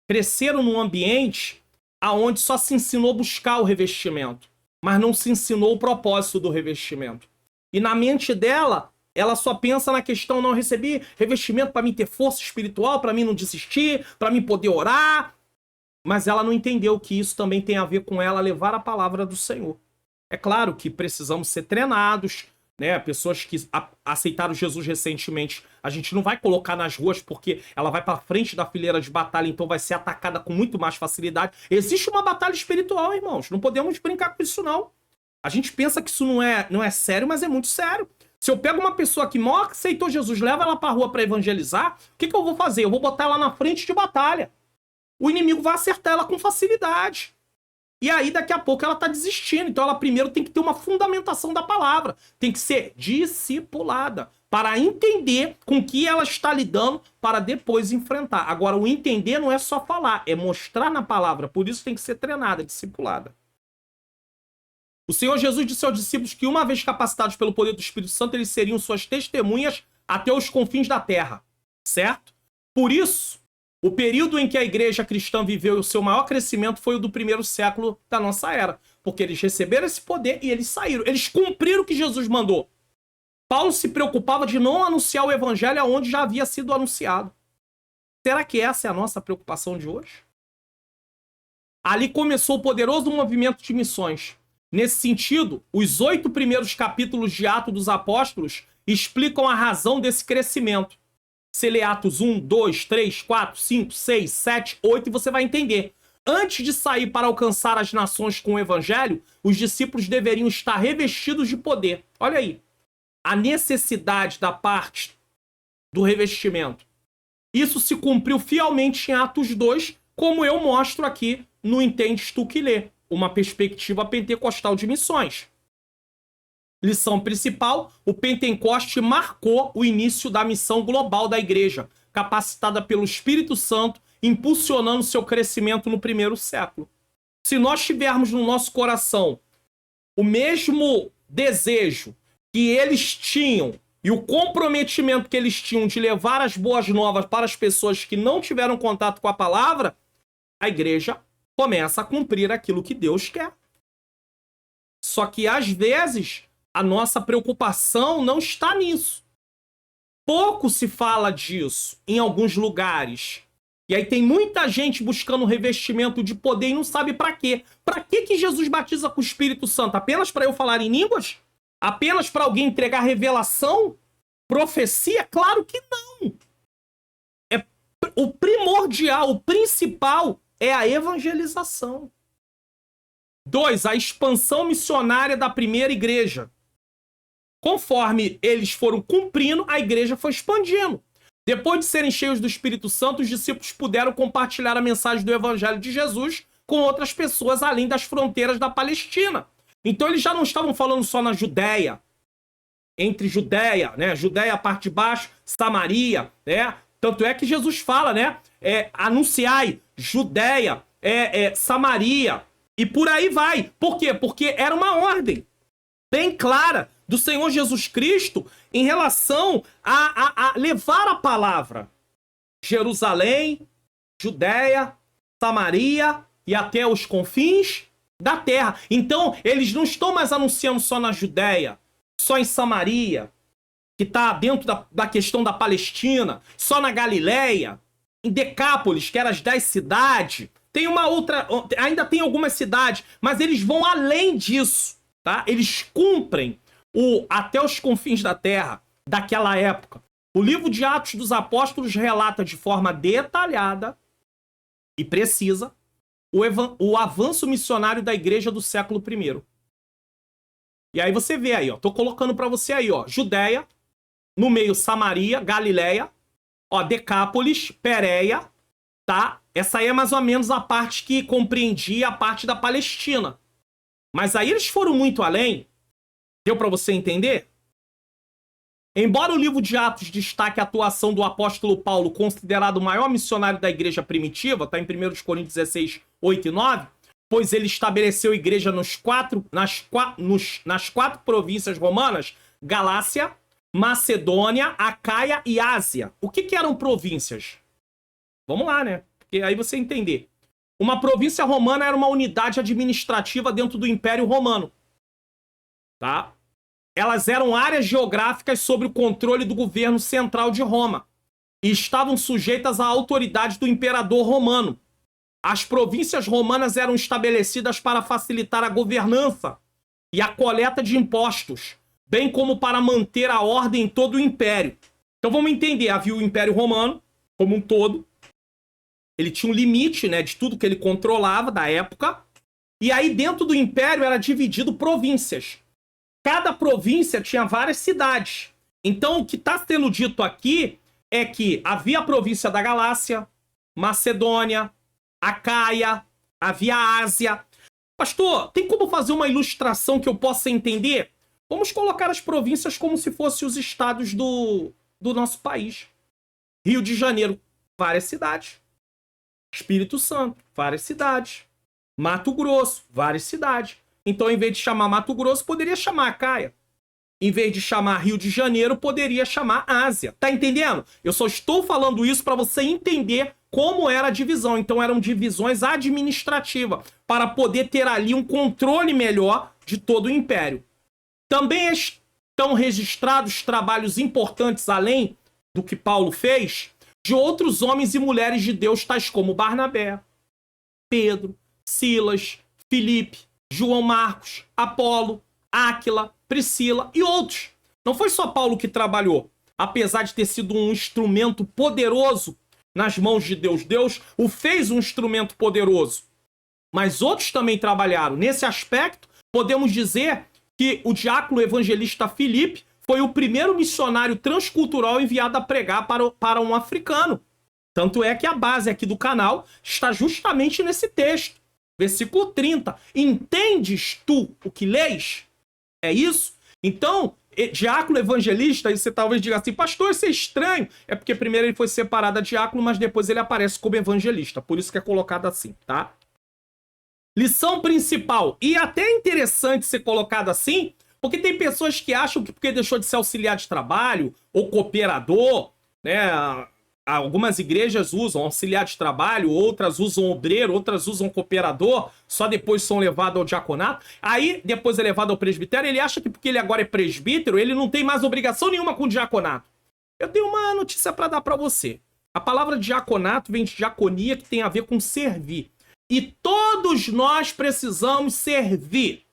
cresceram num ambiente aonde só se ensinou a buscar o revestimento, mas não se ensinou o propósito do revestimento. E na mente dela, ela só pensa na questão, não recebi revestimento para mim ter força espiritual, para mim não desistir, para mim poder orar. Mas ela não entendeu que isso também tem a ver com ela levar a palavra do Senhor. É claro que precisamos ser treinados, né? Pessoas que aceitaram Jesus recentemente, a gente não vai colocar nas ruas porque ela vai para frente da fileira de batalha, então vai ser atacada com muito mais facilidade. Existe uma batalha espiritual, irmãos. Não podemos brincar com isso, não. A gente pensa que isso não é sério, mas é muito sério. Se eu pego uma pessoa que mal aceitou Jesus, leva ela para a rua para evangelizar, o que eu vou fazer? Eu vou botar ela na frente de batalha. O inimigo vai acertar ela com facilidade. E aí, daqui a pouco, ela está desistindo. Então, ela primeiro tem que ter uma fundamentação da palavra. Tem que ser discipulada para entender com que ela está lidando para depois enfrentar. Agora, o entender não é só falar, é mostrar na palavra. Por isso tem que ser treinada, discipulada. O Senhor Jesus disse aos discípulos que, uma vez capacitados pelo poder do Espírito Santo, eles seriam suas testemunhas até os confins da terra. Certo? Por isso, o período em que a igreja cristã viveu o seu maior crescimento foi o do primeiro século da nossa era. Porque eles receberam esse poder e eles saíram. Eles cumpriram o que Jesus mandou. Paulo se preocupava de não anunciar o evangelho aonde já havia sido anunciado. Será que essa é a nossa preocupação de hoje? Ali começou o poderoso movimento de missões. Nesse sentido, os 8 primeiros capítulos de Atos dos Apóstolos explicam a razão desse crescimento. Você lê Atos 1, 2, 3, 4, 5, 6, 7, 8 e você vai entender. Antes de sair para alcançar as nações com o evangelho, os discípulos deveriam estar revestidos de poder. Olha aí. A necessidade da parte do revestimento. Isso se cumpriu fielmente em Atos 2, como eu mostro aqui no Entendes Tu Que Lê, uma perspectiva pentecostal de missões. Lição principal: o Pentecoste marcou o início da missão global da igreja, capacitada pelo Espírito Santo, impulsionando seu crescimento no primeiro século. Se nós tivermos no nosso coração o mesmo desejo que eles tinham e o comprometimento que eles tinham de levar as boas novas para as pessoas que não tiveram contato com a palavra, a igreja começa a cumprir aquilo que Deus quer. Só que, às vezes, a nossa preocupação não está nisso. Pouco se fala disso em alguns lugares. E aí tem muita gente buscando revestimento de poder e não sabe para quê. Para que Jesus batiza com o Espírito Santo? Apenas para eu falar em línguas? Apenas para alguém entregar revelação? Profecia? Claro que não. O primordial, o principal é a evangelização. 2. A expansão missionária da primeira igreja. Conforme eles foram cumprindo, a igreja foi expandindo. Depois de serem cheios do Espírito Santo, os discípulos puderam compartilhar a mensagem do Evangelho de Jesus com outras pessoas além das fronteiras da Palestina. Então eles já não estavam falando só na Judéia, entre Judéia, né? Judéia, a parte de baixo, Samaria, né? Tanto é que Jesus fala, né? Anunciai Judéia, Samaria, e por aí vai. Por quê? Porque era uma ordem bem clara do Senhor Jesus Cristo em relação a levar a palavra. Jerusalém, Judéia, Samaria e até os confins da terra. Então, eles não estão mais anunciando só na Judéia, só em Samaria, que está dentro da questão da Palestina, só na Galileia, em Decápolis, que eram as 10 cidades. Tem uma outra, ainda tem algumas cidades, mas eles vão além disso, tá? Eles cumprem até os confins da terra, daquela época. O livro de Atos dos Apóstolos relata de forma detalhada e precisa o avanço missionário da igreja do século I. E aí você vê aí, ó, tô colocando para você aí, ó, Judéia, no meio Samaria, Galileia, ó, Decápolis, Pérea, tá? Essa aí é mais ou menos a parte que compreendia a parte da Palestina. Mas aí eles foram muito além. Deu para você entender? Embora o livro de Atos destaque a atuação do apóstolo Paulo, considerado o maior missionário da igreja primitiva, está em 1 Coríntios 16, 8 e 9, pois ele estabeleceu igreja nas quatro províncias romanas, Galácia, Macedônia, Acaia e Ásia. O que eram províncias? Vamos lá, né? Porque aí você entender. Uma província romana era uma unidade administrativa dentro do Império Romano. Tá? Elas eram áreas geográficas sob o controle do governo central de Roma e estavam sujeitas à autoridade do imperador romano. As províncias romanas eram estabelecidas para facilitar a governança e a coleta de impostos, bem como para manter a ordem em todo o império. Então vamos entender, havia o Império Romano como um todo, ele tinha um limite, né, de tudo que ele controlava da época, e aí dentro do império era dividido províncias. Cada província tinha várias cidades. Então, o que está sendo dito aqui é que havia a província da Galácia, Macedônia, Acaia, havia a Ásia. Pastor, tem como fazer uma ilustração que eu possa entender? Vamos colocar as províncias como se fossem os estados do nosso país. Rio de Janeiro, várias cidades. Espírito Santo, várias cidades. Mato Grosso, várias cidades. Então, em vez de chamar Mato Grosso, poderia chamar Acaia. Em vez de chamar Rio de Janeiro, poderia chamar Ásia. Tá entendendo? Eu só estou falando isso para você entender como era a divisão. Então, eram divisões administrativas, para poder ter ali um controle melhor de todo o império. Também estão registrados trabalhos importantes, além do que Paulo fez, de outros homens e mulheres de Deus, tais como Barnabé, Pedro, Silas, Filipe, João Marcos, Apolo, Áquila, Priscila e outros. Não foi só Paulo que trabalhou. apesar de ter sido um instrumento poderoso nas mãos de Deus. Deus o fez um instrumento poderoso. Mas outros também trabalharam. Nesse aspecto, podemos dizer que o diácono evangelista Filipe foi o primeiro missionário transcultural enviado a pregar para um africano. Tanto é que a base aqui do canal está justamente nesse texto. Versículo 30. Entendes tu o que lês? É isso? Então, diácono evangelista, aí você talvez diga assim, pastor, isso é estranho. É porque primeiro ele foi separado de diácono, mas depois ele aparece como evangelista. Por isso que é colocado assim, tá? Lição principal. E até é interessante ser colocado assim, porque tem pessoas que acham que porque deixou de ser auxiliar de trabalho ou cooperador, né? Algumas igrejas usam auxiliar de trabalho, outras usam obreiro, outras usam cooperador, só depois são levados ao diaconato. Aí, depois é levado ao presbitério, ele acha que porque ele agora é presbítero, ele não tem mais obrigação nenhuma com o diaconato. Eu tenho uma notícia para dar para você. A palavra diaconato vem de diaconia, que tem a ver com servir. E todos nós precisamos servir.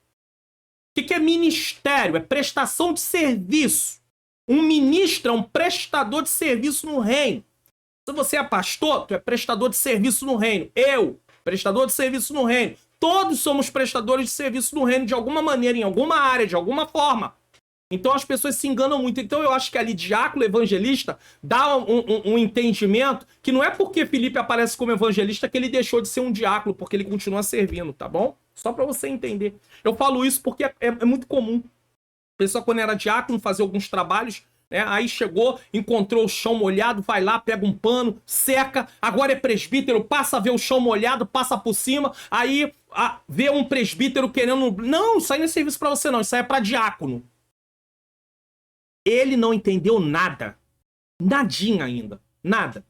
O que é ministério? É prestação de serviço. Um ministro é um prestador de serviço no reino. Se você é pastor, tu é prestador de serviço no reino. Eu, prestador de serviço no reino. Todos somos prestadores de serviço no reino de alguma maneira, em alguma área, de alguma forma. Então as pessoas se enganam muito. Então eu acho que ali diácono evangelista dá um entendimento que não é porque Filipe aparece como evangelista que ele deixou de ser um diácono, porque ele continua servindo, tá bom? Só para você entender. Eu falo isso porque é muito comum. A pessoa, quando era diácono, fazia alguns trabalhos, né? Aí chegou, encontrou o chão molhado, vai lá, pega um pano, seca. Agora é presbítero, passa a ver o chão molhado, passa por cima. Aí vê um presbítero querendo... Não, isso aí não é serviço para você não, isso aí é para diácono. Ele não entendeu nada. Nadinha ainda. Nada.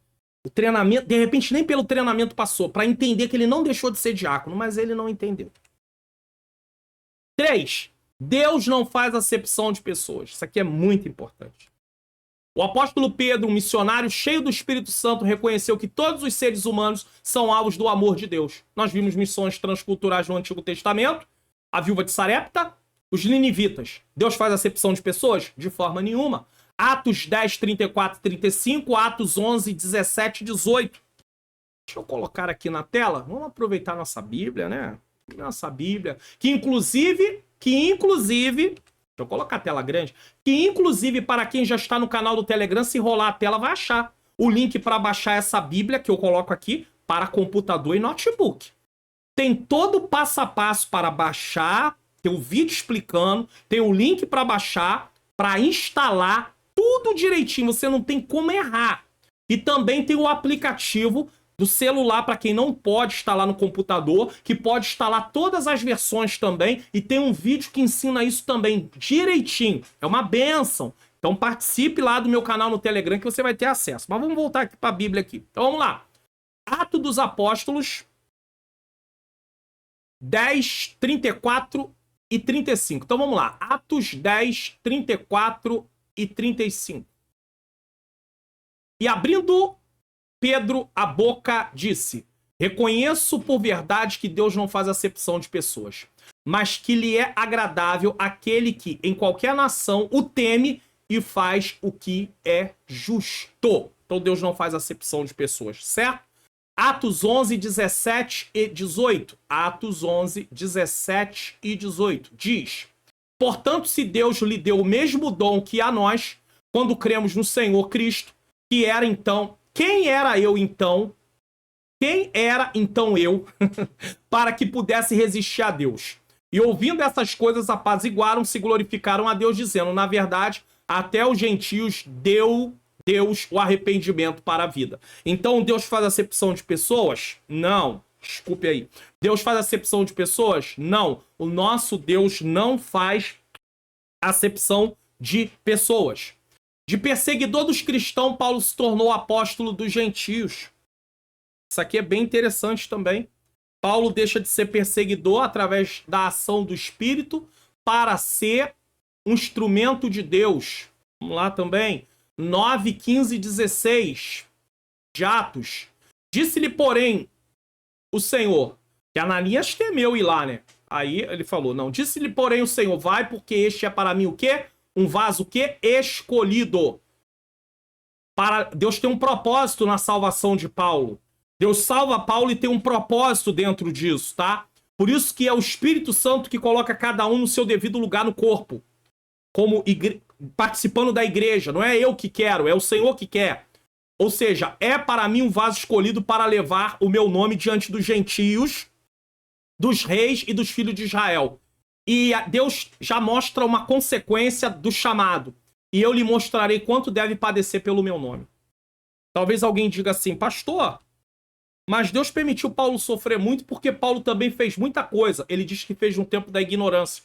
O treinamento, de repente, nem pelo treinamento passou, para entender que ele não deixou de ser diácono, mas ele não entendeu. 3. Deus não faz acepção de pessoas. Isso aqui é muito importante. O apóstolo Pedro, um missionário cheio do Espírito Santo, reconheceu que todos os seres humanos são alvos do amor de Deus. Nós vimos missões transculturais no Antigo Testamento, a viúva de Sarepta, os ninivitas. Deus faz acepção de pessoas? De forma nenhuma. Atos 10, 34 e 35, Atos 11, 17 e 18. Deixa eu colocar aqui na tela. Vamos aproveitar nossa Bíblia, né? Nossa Bíblia. Que inclusive, deixa eu colocar a tela grande, que inclusive para quem já está no canal do Telegram, se rolar a tela vai achar o link para baixar essa Bíblia que eu coloco aqui para computador e notebook. Tem todo o passo a passo para baixar, tem o vídeo explicando, tem o link para baixar, para instalar, tudo direitinho, você não tem como errar. E também tem o aplicativo do celular para quem não pode instalar no computador, que pode instalar todas as versões também, e tem um vídeo que ensina isso também direitinho. É uma bênção. Então participe lá do meu canal no Telegram que você vai ter acesso. Mas vamos voltar aqui para a Bíblia aqui. Então vamos lá. Atos dos Apóstolos 10, 34 e 35. Então vamos lá. Atos 10, 34 e 35. E abrindo Pedro a boca, disse: reconheço por verdade que Deus não faz acepção de pessoas, mas que lhe é agradável aquele que em qualquer nação o teme e faz o que é justo. Então Deus não faz acepção de pessoas, certo? Atos 11, 17 e 18. Atos 11, 17 e 18. Diz: portanto, se Deus lhe deu o mesmo dom que a nós, quando cremos no Senhor Cristo, que era então... Quem era eu então? Quem era então eu para que pudesse resistir a Deus? E ouvindo essas coisas, apaziguaram-se e glorificaram a Deus, dizendo: na verdade, até os gentios deu Deus o arrependimento para a vida. Então Deus faz acepção de pessoas? Não. Desculpe aí. Deus faz acepção de pessoas? Não. O nosso Deus não faz acepção de pessoas. De perseguidor dos cristãos, Paulo se tornou apóstolo dos gentios. Isso aqui é bem interessante também. Paulo deixa de ser perseguidor através da ação do Espírito para ser um instrumento de Deus. Vamos lá também. 9, 15 e 16 de Atos. Disse-lhe, porém, o Senhor, que Ananias temeu ir lá, né? Aí ele falou, não. Disse-lhe, porém, o Senhor, vai, porque este é para mim o quê? Um vaso o quê? Escolhido. Deus tem um propósito na salvação de Paulo. Deus salva Paulo e tem um propósito dentro disso, tá? Por isso que é o Espírito Santo que coloca cada um no seu devido lugar no corpo, como participando da igreja. Não é eu que quero, é o Senhor que quer. Ou seja, é para mim um vaso escolhido para levar o meu nome diante dos gentios, dos reis e dos filhos de Israel. E Deus já mostra uma consequência do chamado. E eu lhe mostrarei quanto deve padecer pelo meu nome. Talvez alguém diga assim, pastor, mas Deus permitiu Paulo sofrer muito porque Paulo também fez muita coisa. Ele diz que fez no tempo da ignorância.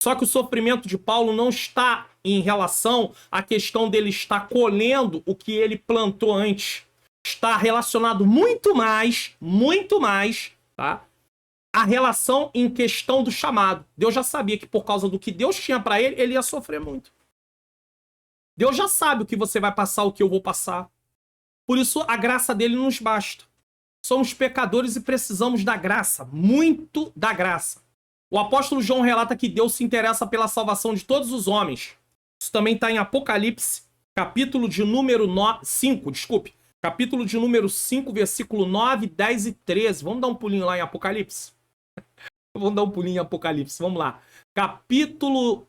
Só que o sofrimento de Paulo não está em relação à questão dele estar colhendo o que ele plantou antes. Está relacionado muito mais, tá? A relação em questão do chamado. Deus já sabia que por causa do que Deus tinha para ele, ele ia sofrer muito. Deus já sabe o que você vai passar, o que eu vou passar. Por isso, a graça dele nos basta. Somos pecadores e precisamos da graça, muito da graça. O apóstolo João relata que Deus se interessa pela salvação de todos os homens. Isso também está em Apocalipse, capítulo de número 5, capítulo de número 5, versículo 9, 10 e 13. Vamos dar um pulinho lá em Apocalipse? Vamos dar um pulinho em Apocalipse, vamos lá. Capítulo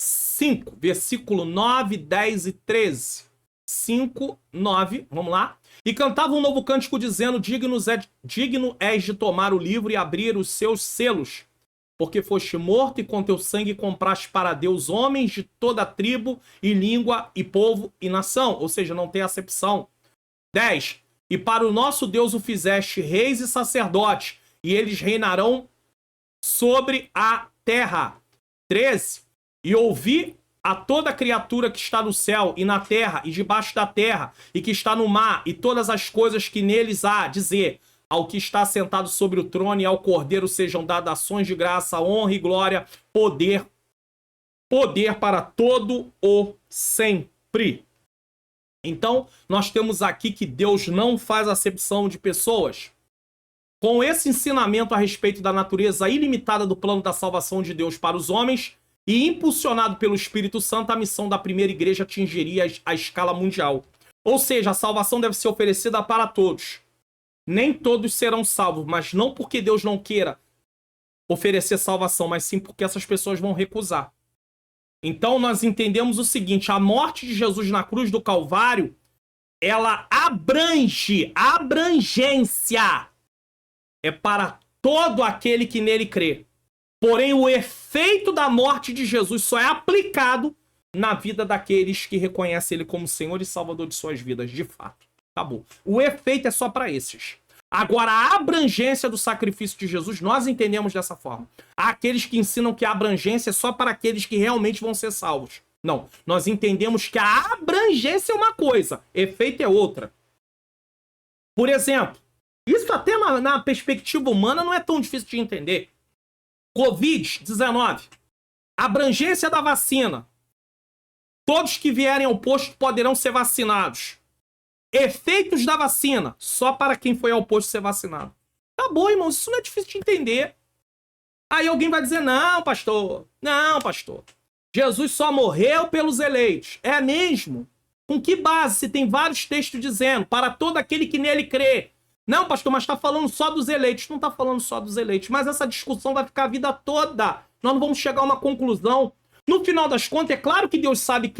5, versículo 9, 10 e 13. 5, 9, vamos lá. E cantava um novo cântico dizendo, digno és de tomar o livro e abrir os seus selos, porque foste morto e com teu sangue compraste para Deus homens de toda tribo e língua e povo e nação. Ou seja, não tem acepção. 10. E para o nosso Deus o fizeste reis e sacerdotes, e eles reinarão sobre a terra. 13. E ouvi a toda criatura que está no céu e na terra e debaixo da terra e que está no mar e todas as coisas que neles há, dizer, ao que está sentado sobre o trono e ao Cordeiro sejam dadas ações de graça, honra e glória, poder para todo o sempre. Então, nós temos aqui que Deus não faz acepção de pessoas. Com esse ensinamento a respeito da natureza ilimitada do plano da salvação de Deus para os homens, e impulsionado pelo Espírito Santo, a missão da primeira igreja atingiria a escala mundial. Ou seja, a salvação deve ser oferecida para todos. Nem todos serão salvos, mas não porque Deus não queira oferecer salvação, mas sim porque essas pessoas vão recusar. Então nós entendemos o seguinte, a morte de Jesus na cruz do Calvário, ela abrangência é para todo aquele que nele crê. Porém, o efeito da morte de Jesus só é aplicado na vida daqueles que reconhecem ele como Senhor e Salvador de suas vidas, de fato. Acabou. O efeito é só para esses. Agora, a abrangência do sacrifício de Jesus, nós entendemos dessa forma. Há aqueles que ensinam que a abrangência é só para aqueles que realmente vão ser salvos. Não, nós entendemos que a abrangência é uma coisa, efeito é outra. Por exemplo, isso até na perspectiva humana não é tão difícil de entender. Covid-19, abrangência da vacina. Todos que vierem ao posto poderão ser vacinados. Efeitos da vacina, só para quem foi ao posto ser vacinado. Tá bom, irmão, isso não é difícil de entender. Aí alguém vai dizer, não, pastor, Jesus só morreu pelos eleitos. É mesmo? Com que base? Se tem vários textos dizendo, para todo aquele que nele crê. Não, pastor, mas está falando só dos eleitos. Não está falando só dos eleitos, mas essa discussão vai ficar a vida toda. Nós não vamos chegar a uma conclusão. No final das contas, é claro que Deus sabe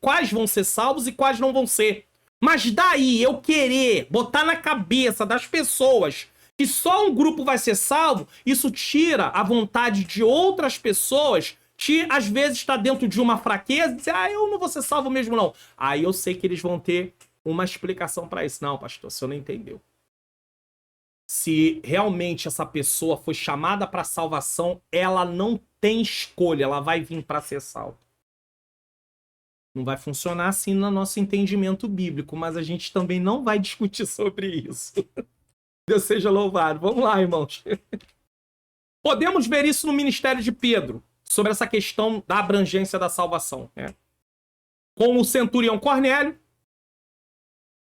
quais vão ser salvos e quais não vão ser. Mas daí eu querer botar na cabeça das pessoas que só um grupo vai ser salvo, isso tira a vontade de outras pessoas que às vezes está dentro de uma fraqueza e dizer, eu não vou ser salvo mesmo não. Aí eu sei que eles vão ter uma explicação para isso. Não, pastor, o senhor não entendeu. Se realmente essa pessoa foi chamada para salvação, ela não tem escolha, ela vai vir para ser salva. Não vai funcionar assim no nosso entendimento bíblico, mas a gente também não vai discutir sobre isso. Deus seja louvado. Vamos lá, irmãos. Podemos ver isso no ministério de Pedro, sobre essa questão da abrangência da salvação. Com o centurião Cornélio,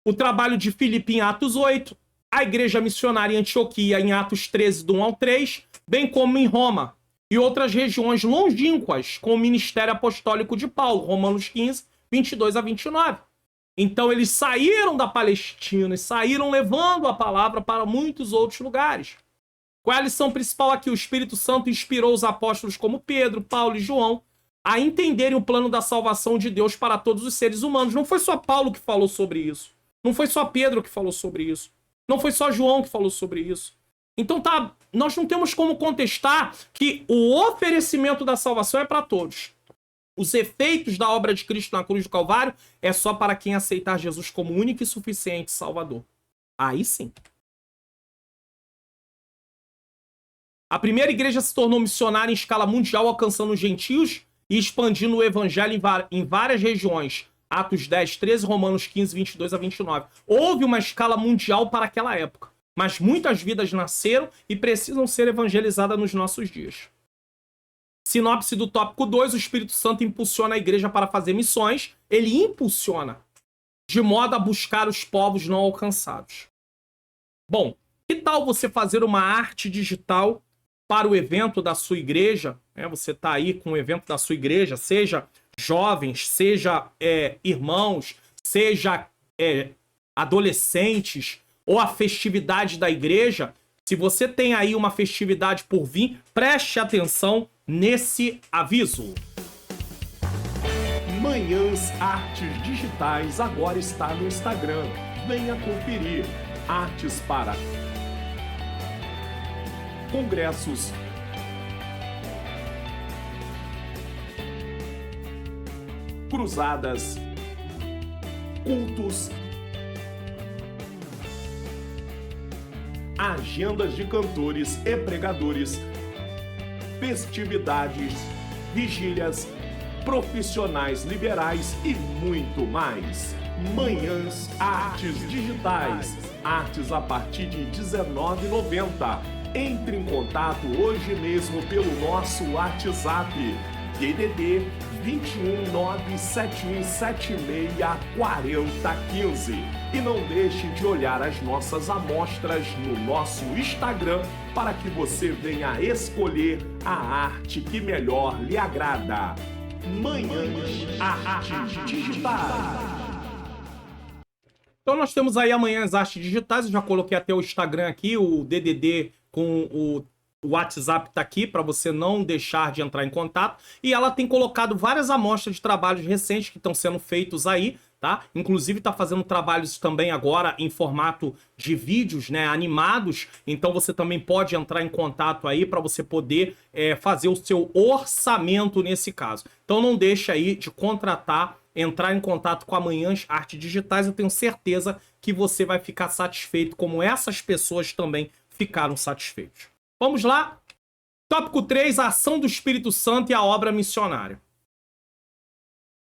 o trabalho de Filipe em Atos 8, a igreja missionária em Antioquia em Atos 13, do 1 ao 3, bem como em Roma e outras regiões longínquas com o ministério apostólico de Paulo, Romanos 15, 22 a 29. Então eles saíram da Palestina e saíram levando a palavra para muitos outros lugares. Qual é a lição principal aqui? O Espírito Santo inspirou os apóstolos como Pedro, Paulo e João a entenderem o plano da salvação de Deus para todos os seres humanos. Não foi só Paulo que falou sobre isso. Não foi só Pedro que falou sobre isso. Não foi só João que falou sobre isso. Então nós não temos como contestar que o oferecimento da salvação é para todos. Os efeitos da obra de Cristo na cruz do Calvário é só para quem aceitar Jesus como único e suficiente Salvador. Aí sim. A primeira igreja se tornou missionária em escala mundial, alcançando os gentios e expandindo o evangelho em várias regiões. Atos 10, 13, Romanos 15, 22 a 29. Houve uma escala mundial para aquela época, mas muitas vidas nasceram e precisam ser evangelizadas nos nossos dias. Sinopse do tópico 2, o Espírito Santo impulsiona a igreja para fazer missões. Ele impulsiona, de modo a buscar os povos não alcançados. Bom, que tal você fazer uma arte digital para o evento da sua igreja? Você está aí com o evento da sua igreja, seja jovens, seja irmãos, seja adolescentes, ou a festividade da igreja. Se você tem aí uma festividade por vir, preste atenção nesse aviso.
Manhãs Artes Digitais agora está no Instagram. Venha conferir. Artes para congressos, cruzadas, cultos, agendas de cantores e pregadores, festividades, vigílias, profissionais liberais e muito mais. Manhãs Artes Digitais. Artes a partir de R$ 19,90. Entre em contato hoje mesmo pelo nosso WhatsApp. DDD 21 97176 4015. E não deixe de olhar as nossas amostras no nosso Instagram para que você venha escolher a arte que melhor lhe agrada. Manhãs Artes Digitais.
Então nós temos aí amanhã as artes digitais. Eu já coloquei até o Instagram aqui, o DDD com o WhatsApp tá aqui para você não deixar de entrar em contato. E ela tem colocado várias amostras de trabalhos recentes que estão sendo feitos aí, tá? Inclusive tá fazendo trabalhos também agora em formato de vídeos, né, animados. Então você também pode entrar em contato aí para você poder fazer o seu orçamento nesse caso. Então não deixe aí de entrar em contato com Amanhãs Artes Digitais. Eu tenho certeza que você vai ficar satisfeito, como essas pessoas também ficaram satisfeitos. Vamos lá? Tópico 3, a ação do Espírito Santo e a obra missionária.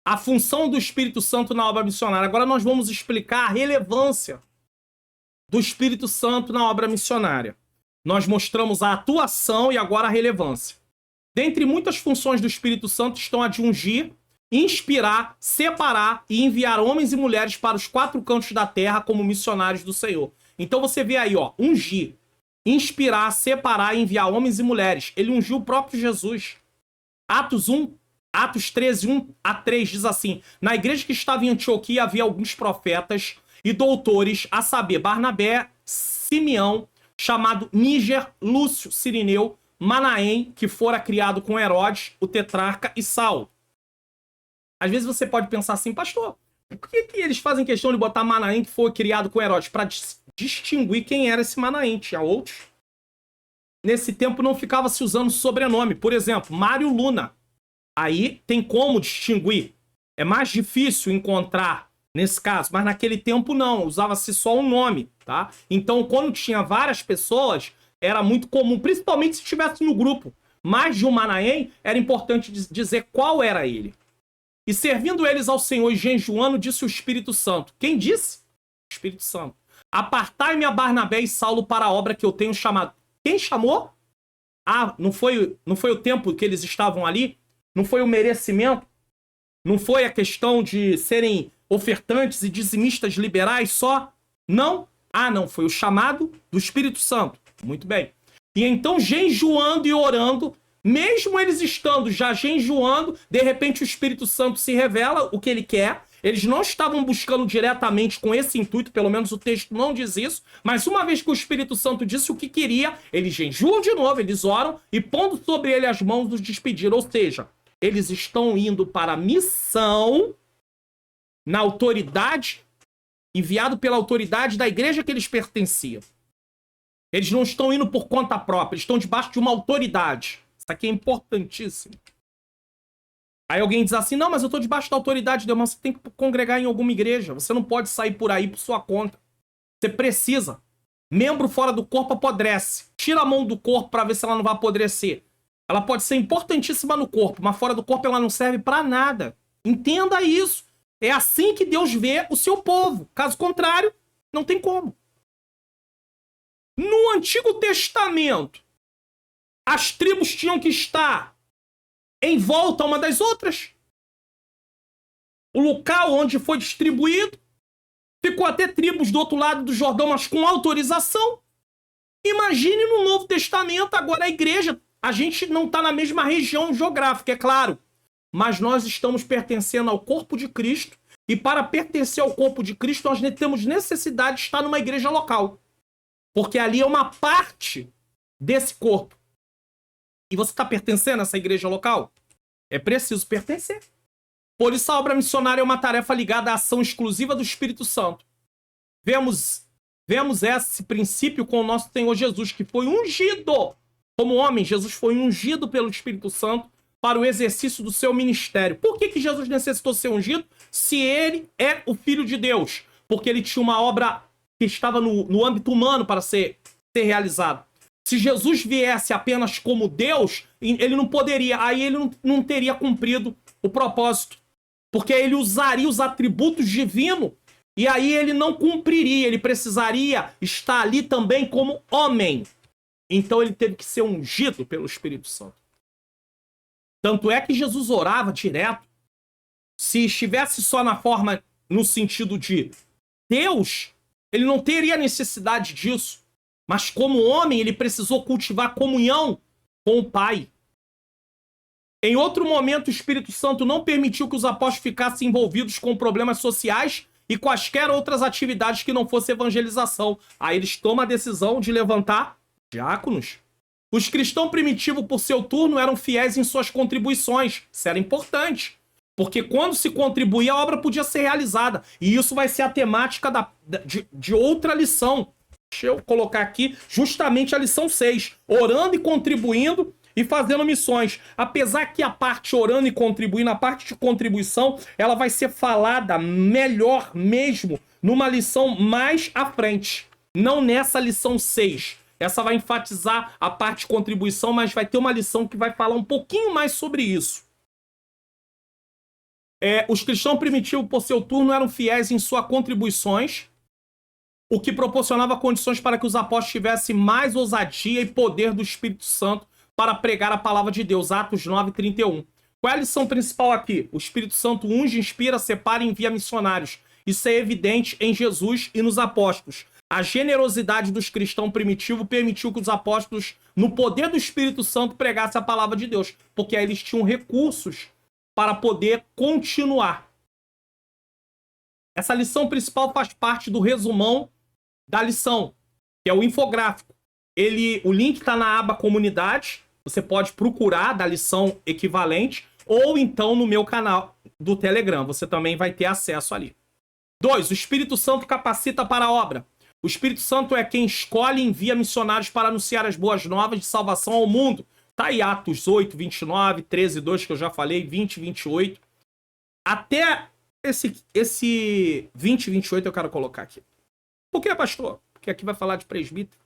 A função do Espírito Santo na obra missionária. Agora nós vamos explicar a relevância do Espírito Santo na obra missionária. Nós mostramos a atuação e agora a relevância. Dentre muitas funções do Espírito Santo estão a de ungir, inspirar, separar e enviar homens e mulheres para os 4 cantos da terra como missionários do Senhor. Então você vê aí, ó, ungir, inspirar, separar e enviar homens e mulheres. Ele ungiu o próprio Jesus. Atos 13, 1 a 3 diz assim: na igreja que estava em Antioquia havia alguns profetas e doutores, a saber, Barnabé, Simeão, chamado Níger, Lúcio, Cirineu, Manaém, que fora criado com Herodes, o tetrarca, e Saulo. Às vezes você pode pensar assim, pastor, por que eles fazem questão de botar Manaém, que foi criado com Herodes? Para distinguir quem era esse Manaém. Tinha outros. Nesse tempo não ficava se usando sobrenome. Por exemplo, Mário Luna. Aí tem como distinguir. É mais difícil encontrar nesse caso, mas naquele tempo não. Usava-se só um nome, tá? Então, quando tinha várias pessoas, era muito comum, principalmente se estivesse no grupo. Mais de um Manaém, era importante dizer qual era ele. E servindo eles ao Senhor e jejuando, disse o Espírito Santo. Quem disse? O Espírito Santo. Apartai-me a Barnabé e Saulo para a obra que eu tenho chamado. Quem chamou? Ah, não foi o tempo que eles estavam ali? Não foi o merecimento? Não foi a questão de serem ofertantes e dizimistas liberais só? Não? Ah, não. Foi o chamado do Espírito Santo. Muito bem. E então, jejuando e orando, Mesmo eles estando já jejuando, de repente o Espírito Santo se revela o que ele quer. Eles não estavam buscando diretamente com esse intuito, pelo menos o texto não diz isso, mas uma vez que o Espírito Santo disse o que queria, eles jejuam de novo, eles oram e pondo sobre ele as mãos os despediram. Ou seja, eles estão indo para a missão na autoridade, enviado pela autoridade da igreja que eles pertenciam. Eles não estão indo por conta própria, eles estão debaixo de uma autoridade. Isso aqui é importantíssimo. Aí alguém diz assim, não, mas eu estou debaixo da autoridade de Deus, mas você tem que congregar em alguma igreja. Você não pode sair por aí por sua conta. Você precisa. Membro fora do corpo apodrece. Tira a mão do corpo para ver se ela não vai apodrecer. Ela pode ser importantíssima no corpo, mas fora do corpo ela não serve para nada. Entenda isso. É assim que Deus vê o seu povo. Caso contrário, não tem como. No Antigo Testamento, as tribos tinham que estar em volta uma das outras. O local onde foi distribuído ficou até tribos do outro lado do Jordão, mas com autorização. Imagine no Novo Testamento, agora a igreja, a gente não está na mesma região geográfica, é claro, mas nós estamos pertencendo ao corpo de Cristo, e para pertencer ao corpo de Cristo, nós temos necessidade de estar numa igreja local, porque ali é uma parte desse corpo. E você está pertencendo a essa igreja local? É preciso pertencer. Por isso a obra missionária é uma tarefa ligada à ação exclusiva do Espírito Santo. Vemos esse princípio com o nosso Senhor Jesus, que foi ungido. Como homem, Jesus foi ungido pelo Espírito Santo para o exercício do seu ministério. Por que Jesus necessitou ser ungido? Se ele é o Filho de Deus. Porque ele tinha uma obra que estava no âmbito humano para ser realizada. Se Jesus viesse apenas como Deus, ele não poderia, aí ele não teria cumprido o propósito. Porque ele usaria os atributos divinos e aí ele não cumpriria, ele precisaria estar ali também como homem. Então ele teve que ser ungido pelo Espírito Santo. Tanto é que Jesus orava direto. Se estivesse só na forma, no sentido de Deus, ele não teria necessidade disso. Mas como homem, ele precisou cultivar comunhão com o Pai. Em outro momento, o Espírito Santo não permitiu que os apóstolos ficassem envolvidos com problemas sociais e quaisquer outras atividades que não fosse evangelização. Aí eles tomam a decisão de levantar diáconos. Os cristãos primitivos, por seu turno, eram fiéis em suas contribuições. Isso era importante. Porque quando se contribuía, a obra podia ser realizada. E isso vai ser a temática de outra lição. Deixa eu colocar aqui justamente a lição 6. Orando e contribuindo e fazendo missões. Apesar que a parte orando e contribuindo, a parte de contribuição, ela vai ser falada melhor mesmo numa lição mais à frente. Não nessa lição 6. Essa vai enfatizar a parte de contribuição, mas vai ter uma lição que vai falar um pouquinho mais sobre isso. Os cristãos primitivos, por seu turno, eram fiéis em suas contribuições, o que proporcionava condições para que os apóstolos tivessem mais ousadia e poder do Espírito Santo para pregar a palavra de Deus. Atos 9:31. Qual é a lição principal aqui? O Espírito Santo unge, inspira, separa e envia missionários. Isso é evidente em Jesus e nos apóstolos. A generosidade dos cristãos primitivos permitiu que os apóstolos, no poder do Espírito Santo, pregassem a palavra de Deus, porque aí eles tinham recursos para poder continuar. Essa lição principal faz parte do resumão da lição, que é o infográfico. O link está na aba comunidade, você pode procurar da lição equivalente, ou então no meu canal do Telegram, você também vai ter acesso ali. 2. O Espírito Santo capacita para a obra. O Espírito Santo é quem escolhe e envia missionários para anunciar as boas novas de salvação ao mundo. Tá aí Atos 8, 29, 13, 2, que eu já falei, 20, 28. Até esse 20, 28 eu quero colocar aqui. Por que, pastor? Porque aqui vai falar de presbítero.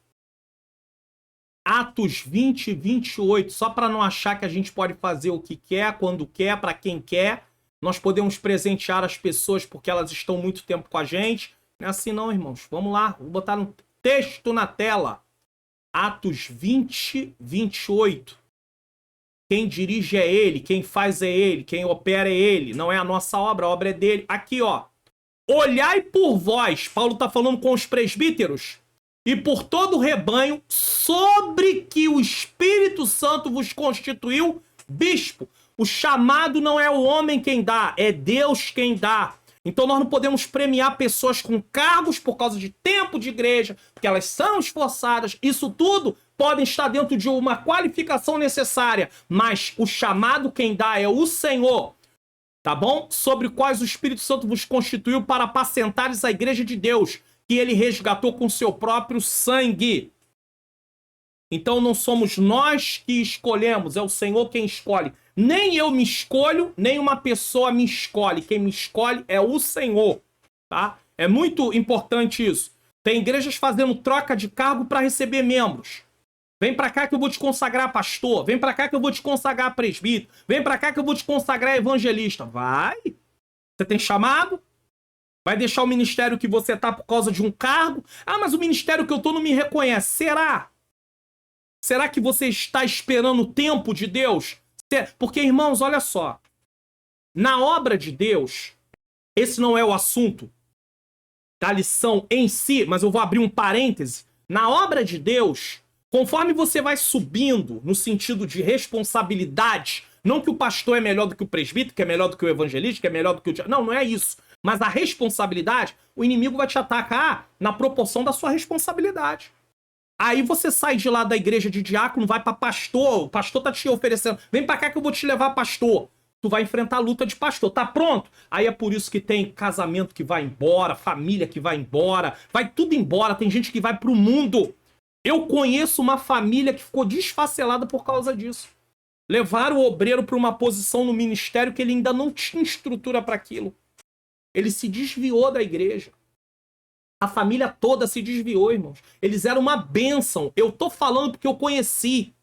Atos 20, 28, só para não achar que a gente pode fazer o que quer, quando quer, para quem quer. Nós podemos presentear as pessoas porque elas estão muito tempo com a gente. Não é assim não, irmãos. Vamos lá, vou botar um texto na tela. Atos 20, 28. Quem dirige é ele, quem faz é ele, quem opera é ele. Não é a nossa obra, a obra é dele. Aqui, ó. Olhai por vós. Paulo está falando com os presbíteros. e por todo o rebanho, sobre que o Espírito Santo vos constituiu bispo. O chamado não é o homem quem dá, é Deus quem dá. Então nós não podemos premiar pessoas com cargos por causa de tempo de igreja, porque elas são esforçadas. Isso tudo podem estar dentro de uma qualificação necessária, mas o chamado quem dá é o Senhor, tá bom? Sobre quais o Espírito Santo vos constituiu para apacentares a igreja de Deus, que ele resgatou com seu próprio sangue. Então não somos nós que escolhemos, é o Senhor quem escolhe. Nem eu me escolho, nem uma pessoa me escolhe. Quem me escolhe é o Senhor, tá? É muito importante isso. Tem igrejas fazendo troca de cargo para receber membros. Vem para cá que eu vou te consagrar pastor. Vem para cá que eu vou te consagrar presbítero. Vem para cá que eu vou te consagrar evangelista. Vai. Você tem chamado? Vai deixar o ministério que você tá por causa de um cargo? Ah, mas o ministério que eu tô não me reconhece. Será? Será que você está esperando o tempo de Deus? Porque, irmãos, olha só. Na obra de Deus, esse não é o assunto da lição em si, mas eu vou abrir um parêntese. Na obra de Deus, conforme você vai subindo no sentido de responsabilidade, não que o pastor é melhor do que o presbítero, que é melhor do que o evangelista, que é melhor do que o... Não é isso. Mas a responsabilidade, o inimigo vai te atacar na proporção da sua responsabilidade. Aí você sai de lá da igreja de diácono, vai pra pastor, o pastor tá te oferecendo, vem pra cá que eu vou te levar pastor. Tu vai enfrentar a luta de pastor, tá pronto? Aí é por isso que tem casamento que vai embora, família que vai embora, vai tudo embora, tem gente que vai pro mundo. Eu conheço uma família que ficou desfacelada por causa disso. Levaram o obreiro pra uma posição no ministério que ele ainda não tinha estrutura para aquilo. Ele se desviou da igreja. A família toda se desviou, irmãos. Eles eram uma bênção. Eu tô falando porque eu conheci.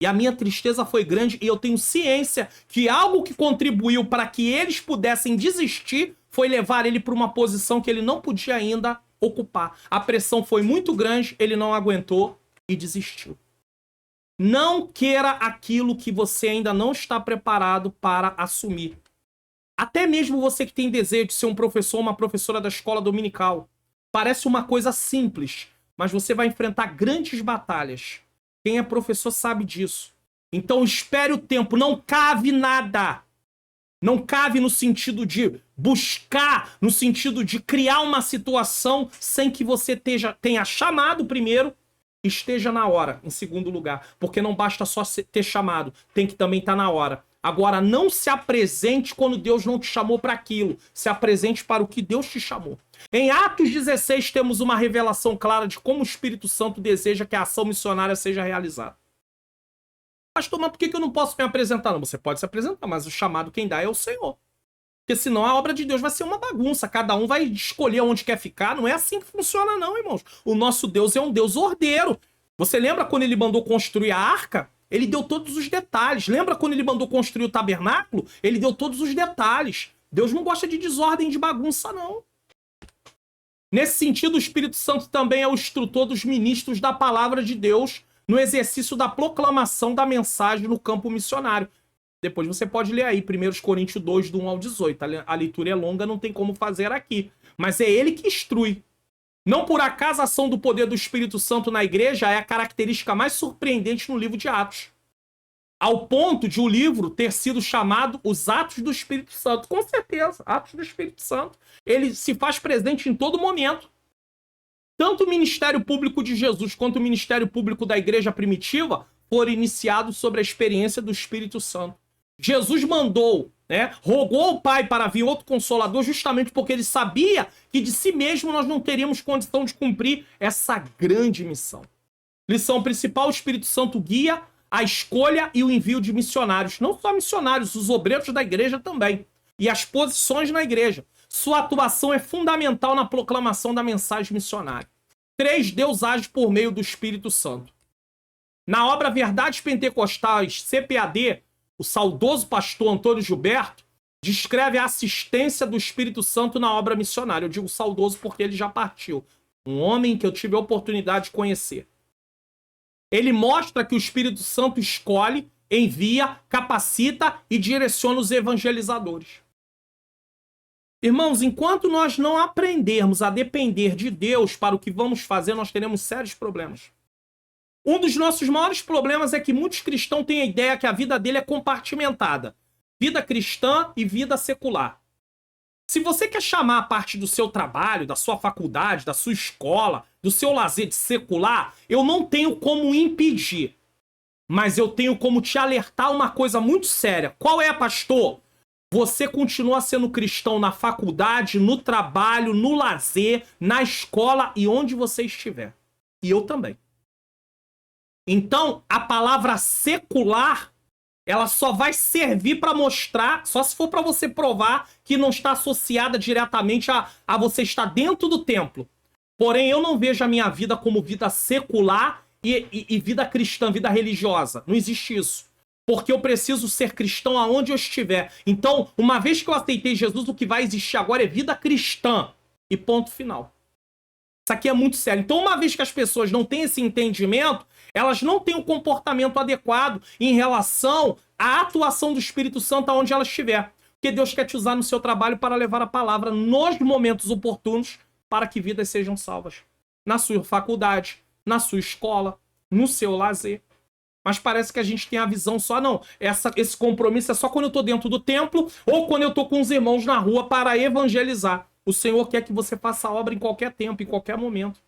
E a minha tristeza foi grande e eu tenho ciência que algo que contribuiu para que eles pudessem desistir foi levar ele para uma posição que ele não podia ainda ocupar. A pressão foi muito grande, ele não aguentou e desistiu. Não queira aquilo que você ainda não está preparado para assumir. Até mesmo você que tem desejo de ser um professor ou uma professora da escola dominical. Parece uma coisa simples, mas você vai enfrentar grandes batalhas. Quem é professor sabe disso. Então espere o tempo, não cave nada. Não cave no sentido de buscar, no sentido de criar uma situação sem que você tenha chamado primeiro, esteja na hora, em segundo lugar. Porque não basta só ter chamado, tem que também estar na hora. Agora, não se apresente quando Deus não te chamou para aquilo. Se apresente para o que Deus te chamou. Em Atos 16, temos uma revelação clara de como o Espírito Santo deseja que a ação missionária seja realizada. Pastor, mas por que eu não posso me apresentar? Não, você pode se apresentar, mas o chamado quem dá é o Senhor. Porque senão a obra de Deus vai ser uma bagunça. Cada um vai escolher onde quer ficar. Não é assim que funciona não, irmãos. O nosso Deus é um Deus ordeiro. Você lembra quando ele mandou construir a arca? Ele deu todos os detalhes. Lembra quando ele mandou construir o tabernáculo? Ele deu todos os detalhes. Deus não gosta de desordem, de bagunça, não. Nesse sentido, o Espírito Santo também é o instrutor dos ministros da palavra de Deus no exercício da proclamação da mensagem no campo missionário. Depois você pode ler aí, 1 Coríntios 2, do 1 ao 18. A leitura é longa, não tem como fazer aqui. Mas é ele que instrui. Não por acaso a ação do poder do Espírito Santo na igreja é a característica mais surpreendente no livro de Atos. Ao ponto de o livro ter sido chamado Os Atos do Espírito Santo. Com certeza, Atos do Espírito Santo. Ele se faz presente em todo momento. Tanto o ministério público de Jesus quanto o ministério público da igreja primitiva foram iniciados sobre a experiência do Espírito Santo. Jesus mandou, rogou ao Pai para vir outro Consolador justamente porque ele sabia que de si mesmo nós não teríamos condição de cumprir essa grande missão. Lição principal, o Espírito Santo guia a escolha e o envio de missionários. Não só missionários, os obreiros da igreja também. E as posições na igreja. Sua atuação é fundamental na proclamação da mensagem missionária. 3. Deus age por meio do Espírito Santo. Na obra Verdades Pentecostais, CPAD, o saudoso pastor Antônio Gilberto descreve a assistência do Espírito Santo na obra missionária. Eu digo saudoso porque ele já partiu. Um homem que eu tive a oportunidade de conhecer. Ele mostra que o Espírito Santo escolhe, envia, capacita e direciona os evangelizadores. Irmãos, enquanto nós não aprendermos a depender de Deus para o que vamos fazer, nós teremos sérios problemas. Um dos nossos maiores problemas é que muitos cristãos têm a ideia que a vida dele é compartimentada. Vida cristã e vida secular. Se você quer chamar a parte do seu trabalho, da sua faculdade, da sua escola, do seu lazer de secular, eu não tenho como impedir. Mas eu tenho como te alertar uma coisa muito séria. Qual é, pastor? Você continua sendo cristão na faculdade, no trabalho, no lazer, na escola e onde você estiver. E eu também. Então, a palavra secular, ela só vai servir para mostrar, só se for para você provar que não está associada diretamente a você estar dentro do templo. Porém, eu não vejo a minha vida como vida secular e vida cristã, vida religiosa. Não existe isso. Porque eu preciso ser cristão aonde eu estiver. Então, uma vez que eu aceitei Jesus, o que vai existir agora é vida cristã. E ponto final. Isso aqui é muito sério. Então, uma vez que as pessoas não têm esse entendimento, elas não têm o comportamento adequado em relação à atuação do Espírito Santo aonde ela estiver. Porque Deus quer te usar no seu trabalho para levar a palavra nos momentos oportunos para que vidas sejam salvas. Na sua faculdade, na sua escola, no seu lazer. Mas parece que a gente tem a visão só, não. Esse compromisso é só quando eu estou dentro do templo ou quando eu estou com os irmãos na rua para evangelizar. O Senhor quer que você faça a obra em qualquer tempo, em qualquer momento.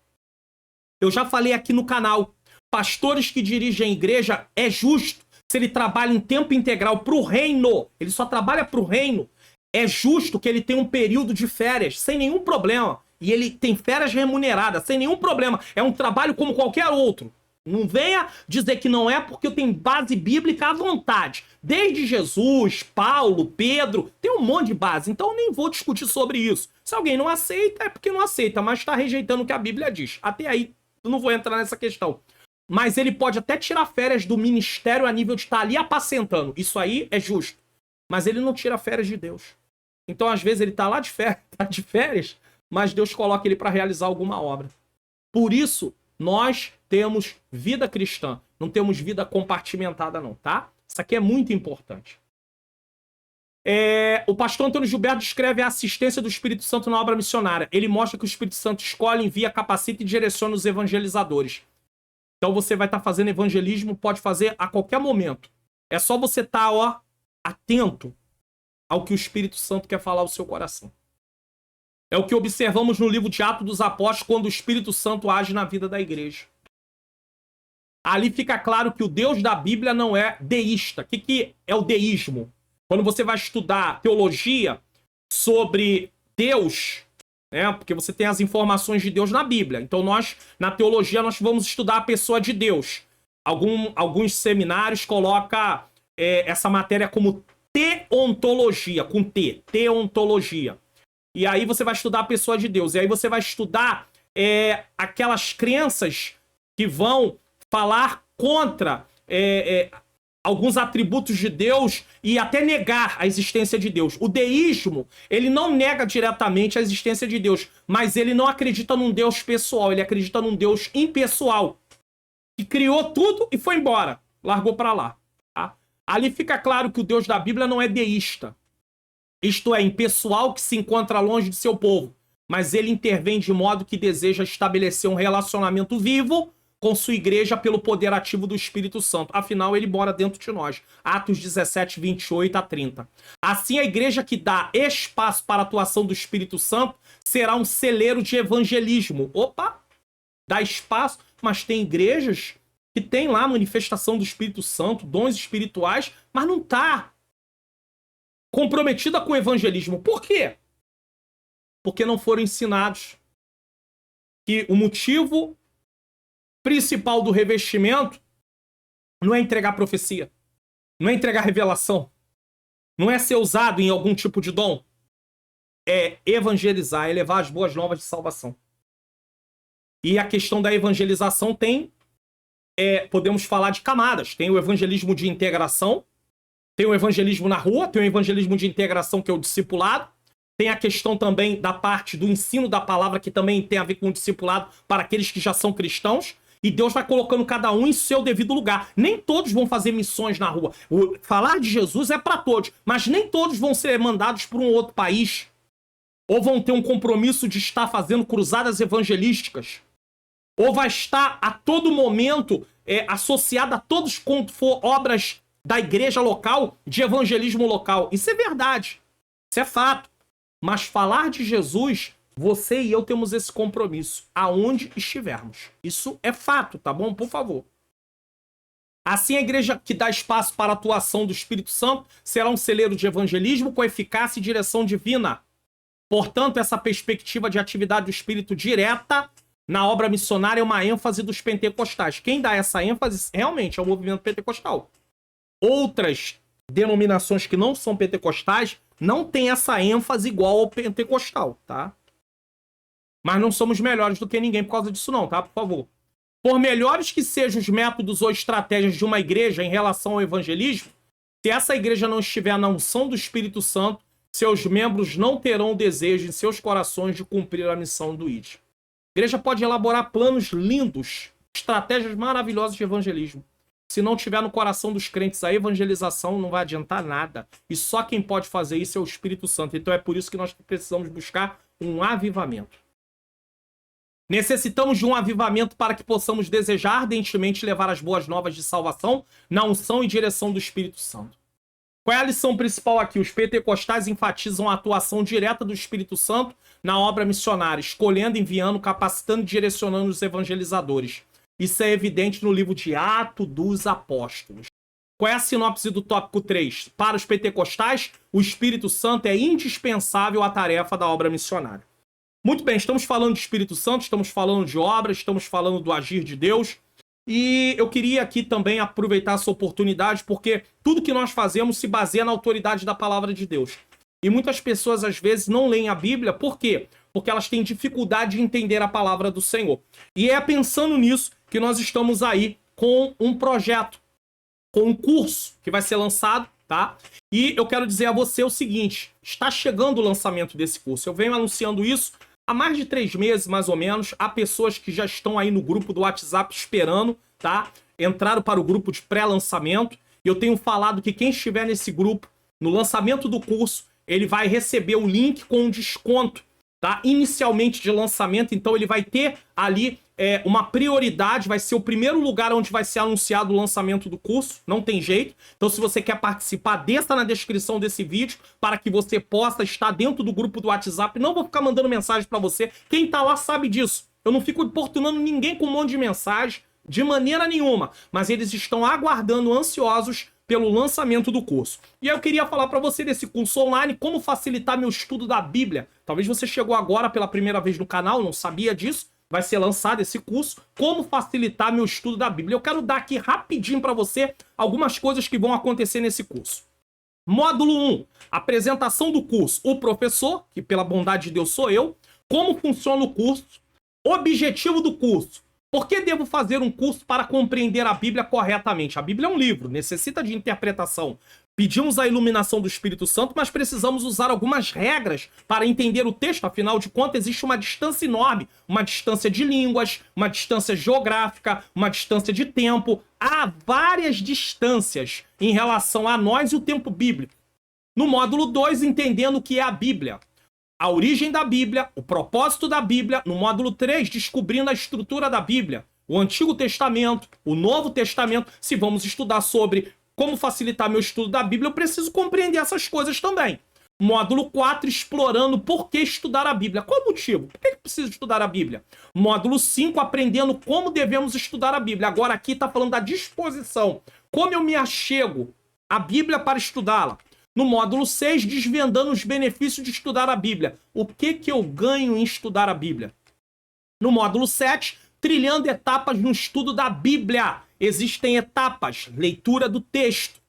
Eu já falei aqui no canal, pastores que dirigem a igreja, é justo se ele trabalha em tempo integral para o reino. Ele só trabalha para o reino. É justo que ele tenha um período de férias, sem nenhum problema. E ele tem férias remuneradas, sem nenhum problema. É um trabalho como qualquer outro. Não venha dizer que não é, porque eu tenho base bíblica à vontade. Desde Jesus, Paulo, Pedro, tem um monte de base. Então eu nem vou discutir sobre isso. Se alguém não aceita, é porque não aceita, mas está rejeitando o que a Bíblia diz. Até aí, eu não vou entrar nessa questão. Mas ele pode até tirar férias do ministério a nível de estar ali apacentando. Isso aí é justo. Mas ele não tira férias de Deus. Então, às vezes, ele está lá de férias, mas Deus coloca ele para realizar alguma obra. Por isso, nós temos vida cristã. Não temos vida compartimentada, não, tá? Isso aqui é muito importante. O pastor Antônio Gilberto descreve a assistência do Espírito Santo na obra missionária. Ele mostra que o Espírito Santo escolhe, envia, capacita e direciona os evangelizadores. Então você vai estar fazendo evangelismo, pode fazer a qualquer momento. É só você estar, atento ao que o Espírito Santo quer falar ao seu coração. É o que observamos no livro de Atos dos Apóstolos, quando o Espírito Santo age na vida da igreja. Ali fica claro que o Deus da Bíblia não é deísta. O que é o deísmo? Quando você vai estudar teologia sobre Deus, né? Porque você tem as informações de Deus na Bíblia. Então nós, na teologia, nós vamos estudar a pessoa de Deus. Alguns seminários colocam essa matéria como teontologia, com T, teontologia. E aí você vai estudar a pessoa de Deus. E aí você vai estudar aquelas crenças que vão falar contra alguns atributos de Deus e até negar a existência de Deus. O deísmo, ele não nega diretamente a existência de Deus, mas ele não acredita num Deus pessoal, ele acredita num Deus impessoal, que criou tudo e foi embora, largou para lá. Tá? Ali fica claro que o Deus da Bíblia não é deísta. Isto é, impessoal, que se encontra longe de seu povo, mas ele intervém de modo que deseja estabelecer um relacionamento vivo com sua igreja pelo poder ativo do Espírito Santo. Afinal, ele mora dentro de nós. Atos 17, 28 a 30. Assim, a igreja que dá espaço para a atuação do Espírito Santo será um celeiro de evangelismo. Opa! Dá espaço, mas tem igrejas que tem lá manifestação do Espírito Santo, dons espirituais, mas não está comprometida com o evangelismo. Por quê? Porque não foram ensinados que o motivo principal do revestimento não é entregar profecia, não é entregar revelação, não é ser usado em algum tipo de dom, é evangelizar, é levar as boas novas de salvação. E a questão da evangelização tem, podemos falar de camadas. Tem o evangelismo de integração, tem o evangelismo na rua, tem o evangelismo de integração, que é o discipulado, tem a questão também da parte do ensino da palavra, que também tem a ver com o discipulado para aqueles que já são cristãos. E Deus vai colocando cada um em seu devido lugar. Nem todos vão fazer missões na rua. Falar de Jesus é para todos, mas nem todos vão ser mandados para um outro país. Ou vão ter um compromisso de estar fazendo cruzadas evangelísticas? Ou vai estar a todo momento associada a todos quanto for obras da igreja local, de evangelismo local? Isso é verdade. Isso é fato. Mas falar de Jesus, você e eu temos esse compromisso, aonde estivermos. Isso é fato, tá bom? Por favor. Assim, a igreja que dá espaço para a atuação do Espírito Santo será um celeiro de evangelismo com eficácia e direção divina. Portanto, essa perspectiva de atividade do Espírito direta na obra missionária é uma ênfase dos pentecostais. Quem dá essa ênfase realmente é o movimento pentecostal. Outras denominações que não são pentecostais não têm essa ênfase igual ao pentecostal, tá? Mas não somos melhores do que ninguém por causa disso não, tá? Por favor. Por melhores que sejam os métodos ou estratégias de uma igreja em relação ao evangelismo, se essa igreja não estiver na unção do Espírito Santo, seus membros não terão o desejo em seus corações de cumprir a missão do ID. A igreja pode elaborar planos lindos, estratégias maravilhosas de evangelismo. Se não tiver no coração dos crentes a evangelização, não vai adiantar nada. E só quem pode fazer isso é o Espírito Santo. Então é por isso que nós precisamos buscar um avivamento. Necessitamos de um avivamento para que possamos desejar ardentemente levar as boas novas de salvação na unção e direção do Espírito Santo. Qual é a lição principal aqui? Os pentecostais enfatizam a atuação direta do Espírito Santo na obra missionária, escolhendo, enviando, capacitando e direcionando os evangelizadores. Isso é evidente no livro de Atos dos Apóstolos. Qual é a sinopse do tópico 3? Para os pentecostais, o Espírito Santo é indispensável à tarefa da obra missionária. Muito bem, estamos falando de Espírito Santo, estamos falando de obra, estamos falando do agir de Deus. E eu queria aqui também aproveitar essa oportunidade, porque tudo que nós fazemos se baseia na autoridade da palavra de Deus. E muitas pessoas, às vezes, não leem a Bíblia. Por quê? Porque elas têm dificuldade de entender a palavra do Senhor. E é pensando nisso que nós estamos aí com um projeto, com um curso que vai ser lançado, tá? E eu quero dizer a você o seguinte, está chegando o lançamento desse curso. Eu venho anunciando isso há mais de 3 meses, mais ou menos. Há pessoas que já estão aí no grupo do WhatsApp esperando, tá? Entraram para o grupo de pré-lançamento. E eu tenho falado que quem estiver nesse grupo, no lançamento do curso, ele vai receber o link com um desconto, tá? Inicialmente de lançamento, então ele vai ter ali uma prioridade, vai ser o primeiro lugar onde vai ser anunciado o lançamento do curso, não tem jeito. Então se você quer participar, desça na descrição desse vídeo para que você possa estar dentro do grupo do WhatsApp. Não vou ficar mandando mensagem para você, quem tá lá sabe disso. Eu não fico importunando ninguém com um monte de mensagem, de maneira nenhuma, mas eles estão aguardando, ansiosos pelo lançamento do curso. E aí eu queria falar para você desse curso online, como facilitar meu estudo da Bíblia. Talvez você chegou agora pela primeira vez no canal, não sabia disso. Vai ser lançado esse curso, como facilitar meu estudo da Bíblia. Eu quero dar aqui rapidinho para você algumas coisas que vão acontecer nesse curso. Módulo 1, apresentação do curso. O professor, que pela bondade de Deus sou eu. Como funciona o curso. Objetivo do curso. Por que devo fazer um curso para compreender a Bíblia corretamente? A Bíblia é um livro, necessita de interpretação. Pedimos a iluminação do Espírito Santo, mas precisamos usar algumas regras para entender o texto. Afinal de contas, existe uma distância enorme. Uma distância de línguas, uma distância geográfica, uma distância de tempo. Há várias distâncias em relação a nós e o tempo bíblico. No módulo 2, entendendo o que é a Bíblia. A origem da Bíblia, o propósito da Bíblia. No módulo 3, descobrindo a estrutura da Bíblia. O Antigo Testamento, o Novo Testamento. Se vamos estudar sobre como facilitar meu estudo da Bíblia, eu preciso compreender essas coisas também. Módulo 4, explorando por que estudar a Bíblia. Qual o motivo? Por que preciso estudar a Bíblia? Módulo 5, aprendendo como devemos estudar a Bíblia. Agora aqui está falando da disposição. Como eu me achego à Bíblia para estudá-la. No módulo 6, desvendando os benefícios de estudar a Bíblia. O que eu ganho em estudar a Bíblia? No módulo 7, trilhando etapas no estudo da Bíblia. Existem etapas. Leitura do texto.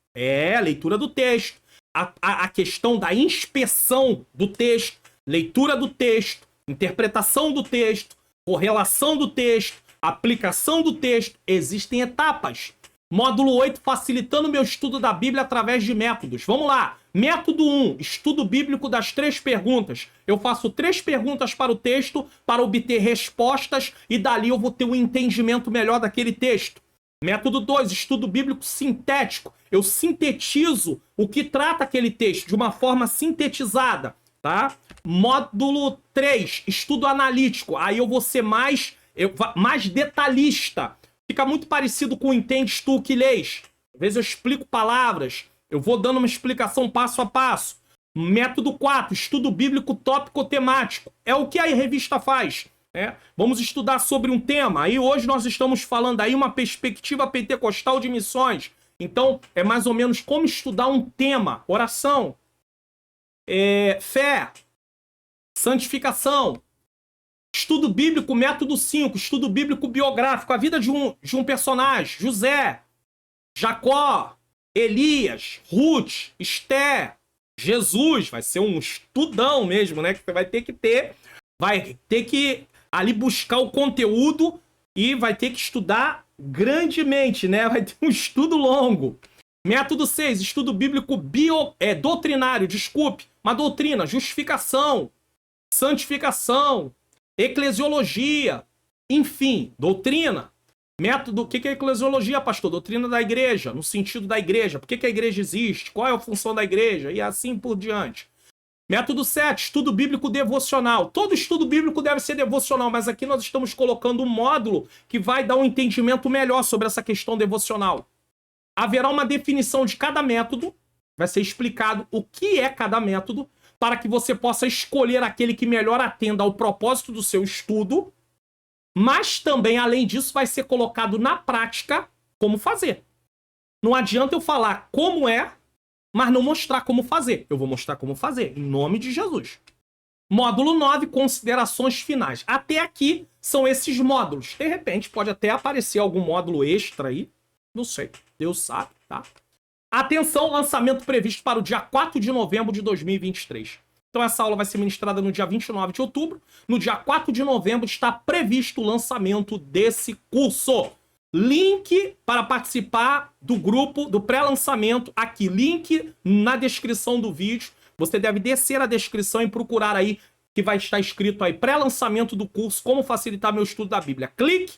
Leitura do texto. A questão da inspeção do texto. Leitura do texto. Interpretação do texto. Correlação do texto. Aplicação do texto. Existem etapas. Módulo 8, facilitando meu estudo da Bíblia através de métodos. Vamos lá. Método 1, estudo bíblico das 3 perguntas. Eu faço 3 perguntas para o texto para obter respostas e dali eu vou ter um entendimento melhor daquele texto. Método 2, estudo bíblico sintético. Eu sintetizo o que trata aquele texto de uma forma sintetizada, tá? Módulo 3, estudo analítico. Aí eu vou ser mais detalhista. Fica muito parecido com o entendes tu que lês. Às vezes eu explico palavras, eu vou dando uma explicação passo a passo. Método 4, estudo bíblico tópico temático. É o que a revista faz. Vamos estudar sobre um tema. Aí hoje nós estamos falando aí uma perspectiva pentecostal de missões. Então, é mais ou menos como estudar um tema. Oração, fé, santificação. Estudo bíblico, método 5, estudo bíblico biográfico, a vida de um personagem, José, Jacó, Elias, Ruth, Esther, Jesus. Vai ser um estudão mesmo, né? Que você vai ter que ali buscar o conteúdo e vai ter que estudar grandemente, né? Vai ter um estudo longo. Método 6, estudo bíblico doutrinário, uma doutrina, justificação, santificação, eclesiologia, enfim, doutrina. Método, o que é eclesiologia, pastor? Doutrina da igreja, no sentido da igreja. Por que a igreja existe? Qual é a função da igreja? E assim por diante. Método 7, estudo bíblico devocional. Todo estudo bíblico deve ser devocional, mas aqui nós estamos colocando um módulo que vai dar um entendimento melhor sobre essa questão devocional. Haverá uma definição de cada método, vai ser explicado o que é cada método, para que você possa escolher aquele que melhor atenda ao propósito do seu estudo, mas também, além disso, vai ser colocado na prática como fazer. Não adianta eu falar como é, mas não mostrar como fazer. Eu vou mostrar como fazer, em nome de Jesus. Módulo 9, considerações finais. Até aqui são esses módulos. De repente, pode até aparecer algum módulo extra aí. Não sei, Deus sabe, tá? Atenção, lançamento previsto para o dia 4 de novembro de 2023. Então essa aula vai ser ministrada no dia 29 de outubro. No dia 4 de novembro está previsto o lançamento desse curso. Link para participar do grupo do pré-lançamento aqui. Link na descrição do vídeo. Você deve descer a descrição e procurar aí, que vai estar escrito aí, pré-lançamento do curso, como facilitar meu estudo da Bíblia. Clique,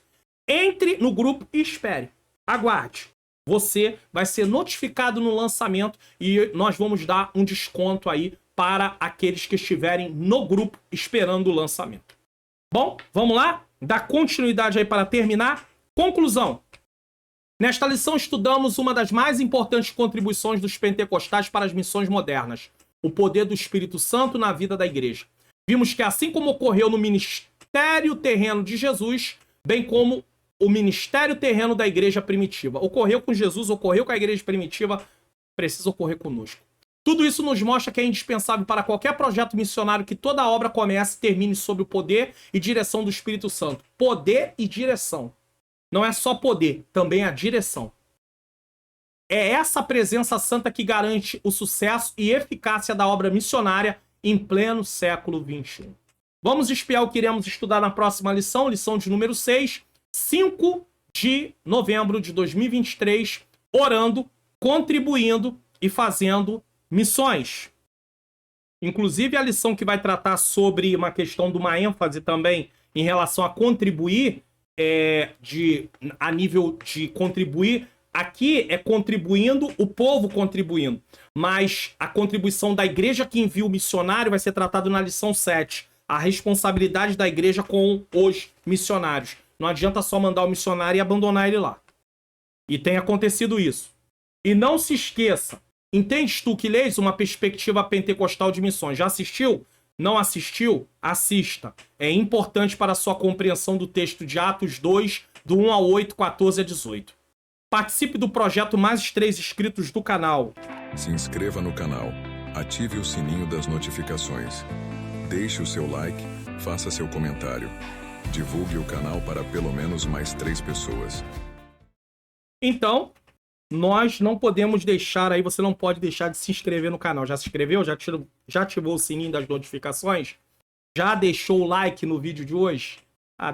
entre no grupo e espere. Aguarde. Você vai ser notificado no lançamento e nós vamos dar um desconto aí para aqueles que estiverem no grupo esperando o lançamento. Bom, vamos lá? Dar continuidade aí para terminar. Conclusão. Nesta lição estudamos uma das mais importantes contribuições dos pentecostais para as missões modernas, o poder do Espírito Santo na vida da igreja. Vimos que assim como ocorreu no ministério terreno de Jesus, bem como o ministério terreno da igreja primitiva. Ocorreu com Jesus, ocorreu com a igreja primitiva, precisa ocorrer conosco. Tudo isso nos mostra que é indispensável para qualquer projeto missionário que toda obra comece e termine sob o poder e direção do Espírito Santo. Poder e direção. Não é só poder, também a direção. É essa presença santa que garante o sucesso e eficácia da obra missionária em pleno século XXI. Vamos espiar o que iremos estudar na próxima lição, lição de número 6, 5 de novembro de 2023, orando, contribuindo e fazendo missões. Inclusive a lição que vai tratar sobre uma questão de uma ênfase também em relação a contribuir, a nível de contribuir, aqui é contribuindo, o povo contribuindo. Mas a contribuição da igreja que envia o missionário vai ser tratado na lição 7. A responsabilidade da igreja com os missionários. Não adianta só mandar o missionário e abandonar ele lá. E tem acontecido isso. E não se esqueça, entendes tu que lês uma perspectiva pentecostal de missões? Já assistiu? Não assistiu? Assista. É importante para a sua compreensão do texto de Atos 2, do 1 ao 8, 14 a 18. Participe do projeto Mais 3 inscritos do canal.
Se inscreva no canal, ative o sininho das notificações. Deixe o seu like, faça seu comentário. Divulgue o canal para pelo menos mais 3 pessoas.
Então, nós não podemos deixar aí, você não pode deixar de se inscrever no canal. Já se inscreveu? Já ativou o sininho das notificações? Já deixou o like no vídeo de hoje?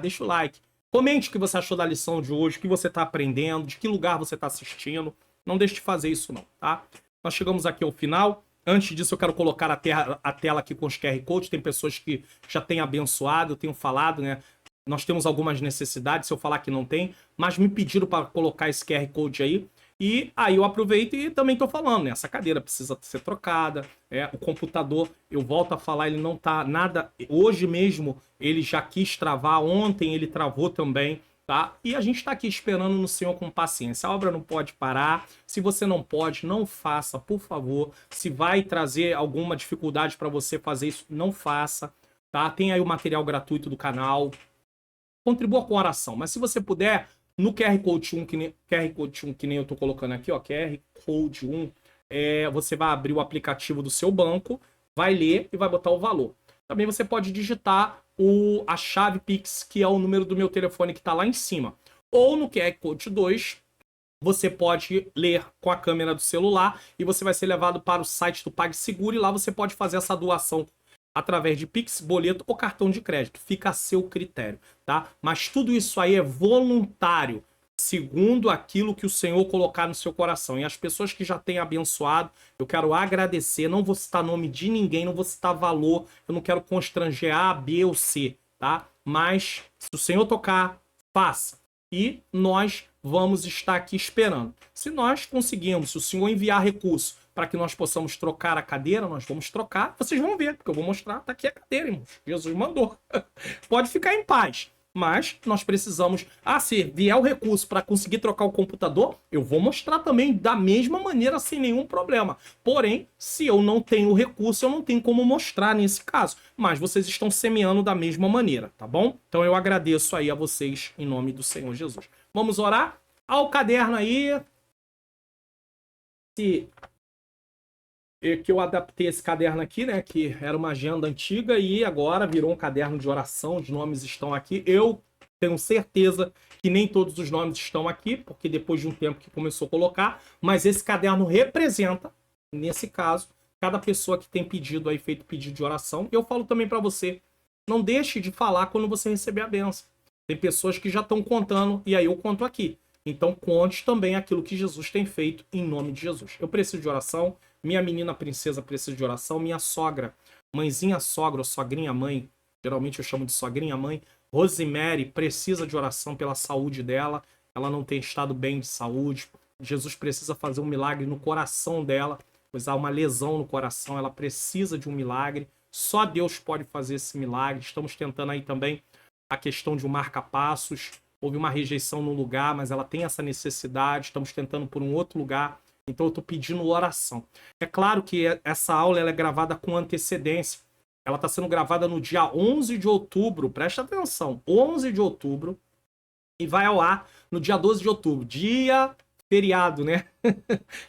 Deixa o like. Comente o que você achou da lição de hoje, o que você está aprendendo, de que lugar você está assistindo. Não deixe de fazer isso não, tá? Nós chegamos aqui ao final. Antes disso, eu quero colocar a tela aqui com os QR Codes. Tem pessoas que já têm abençoado, eu tenho falado, né? Nós temos algumas necessidades, se eu falar que não tem, mas me pediram para colocar esse QR Code aí. E aí eu aproveito e também tô falando, né? Essa cadeira precisa ser trocada, o computador, eu volto a falar, ele não tá nada... Hoje mesmo ele já quis travar, ontem ele travou também, tá? E a gente tá aqui esperando no Senhor com paciência. A obra não pode parar. Se você não pode, não faça, por favor. Se vai trazer alguma dificuldade para você fazer isso, não faça, tá? Tem aí o material gratuito do canal. Contribua com oração, mas se você puder, no QR Code 1, que nem eu tô colocando aqui, ó, QR Code 1, você vai abrir o aplicativo do seu banco, vai ler e vai botar o valor. Também você pode digitar a chave Pix, que é o número do meu telefone que tá lá em cima. Ou no QR Code 2, você pode ler com a câmera do celular e você vai ser levado para o site do PagSeguro e lá você pode fazer essa doação através de Pix, boleto ou cartão de crédito. Fica a seu critério, tá? Mas tudo isso aí é voluntário, segundo aquilo que o Senhor colocar no seu coração. E as pessoas que já têm abençoado, eu quero agradecer. Não vou citar nome de ninguém, não vou citar valor. Eu não quero constranger A, B ou C, tá? Mas se o Senhor tocar, faça. E nós vamos estar aqui esperando. Se nós conseguirmos, se o Senhor enviar recurso para que nós possamos trocar a cadeira, nós vamos trocar. Vocês vão ver, porque eu vou mostrar. Tá aqui a cadeira, irmãos. Jesus mandou. Pode ficar em paz. Mas nós precisamos... se vier o recurso para conseguir trocar o computador, eu vou mostrar também da mesma maneira, sem nenhum problema. Porém, se eu não tenho o recurso, eu não tenho como mostrar nesse caso. Mas vocês estão semeando da mesma maneira, tá bom? Então eu agradeço aí a vocês em nome do Senhor Jesus. Vamos orar? Ao caderno aí... que eu adaptei esse caderno aqui, né, que era uma agenda antiga e agora virou um caderno de oração, os nomes estão aqui. Eu tenho certeza que nem todos os nomes estão aqui, porque depois de um tempo que começou a colocar, mas esse caderno representa, nesse caso, cada pessoa que tem pedido aí, feito pedido de oração. E eu falo também para você, não deixe de falar quando você receber a bênção. Tem pessoas que já estão contando e aí eu conto aqui. Então conte também aquilo que Jesus tem feito em nome de Jesus. Eu preciso de oração. Minha menina princesa precisa de oração. Minha sogra, mãezinha sogra ou sogrinha mãe, geralmente eu chamo de sogrinha mãe, Rosemary, precisa de oração pela saúde dela. Ela não tem estado bem de saúde. Jesus precisa fazer um milagre no coração dela, pois há uma lesão no coração. Ela precisa de um milagre. Só Deus pode fazer esse milagre. Estamos tentando aí também a questão de um marca-passos. Houve uma rejeição no lugar, mas ela tem essa necessidade. Estamos tentando por um outro lugar. Então eu estou pedindo oração. É claro que essa aula ela é gravada com antecedência. Ela está sendo gravada no dia 11 de outubro. Presta atenção. 11 de outubro. E vai ao ar no dia 12 de outubro. Dia feriado, né?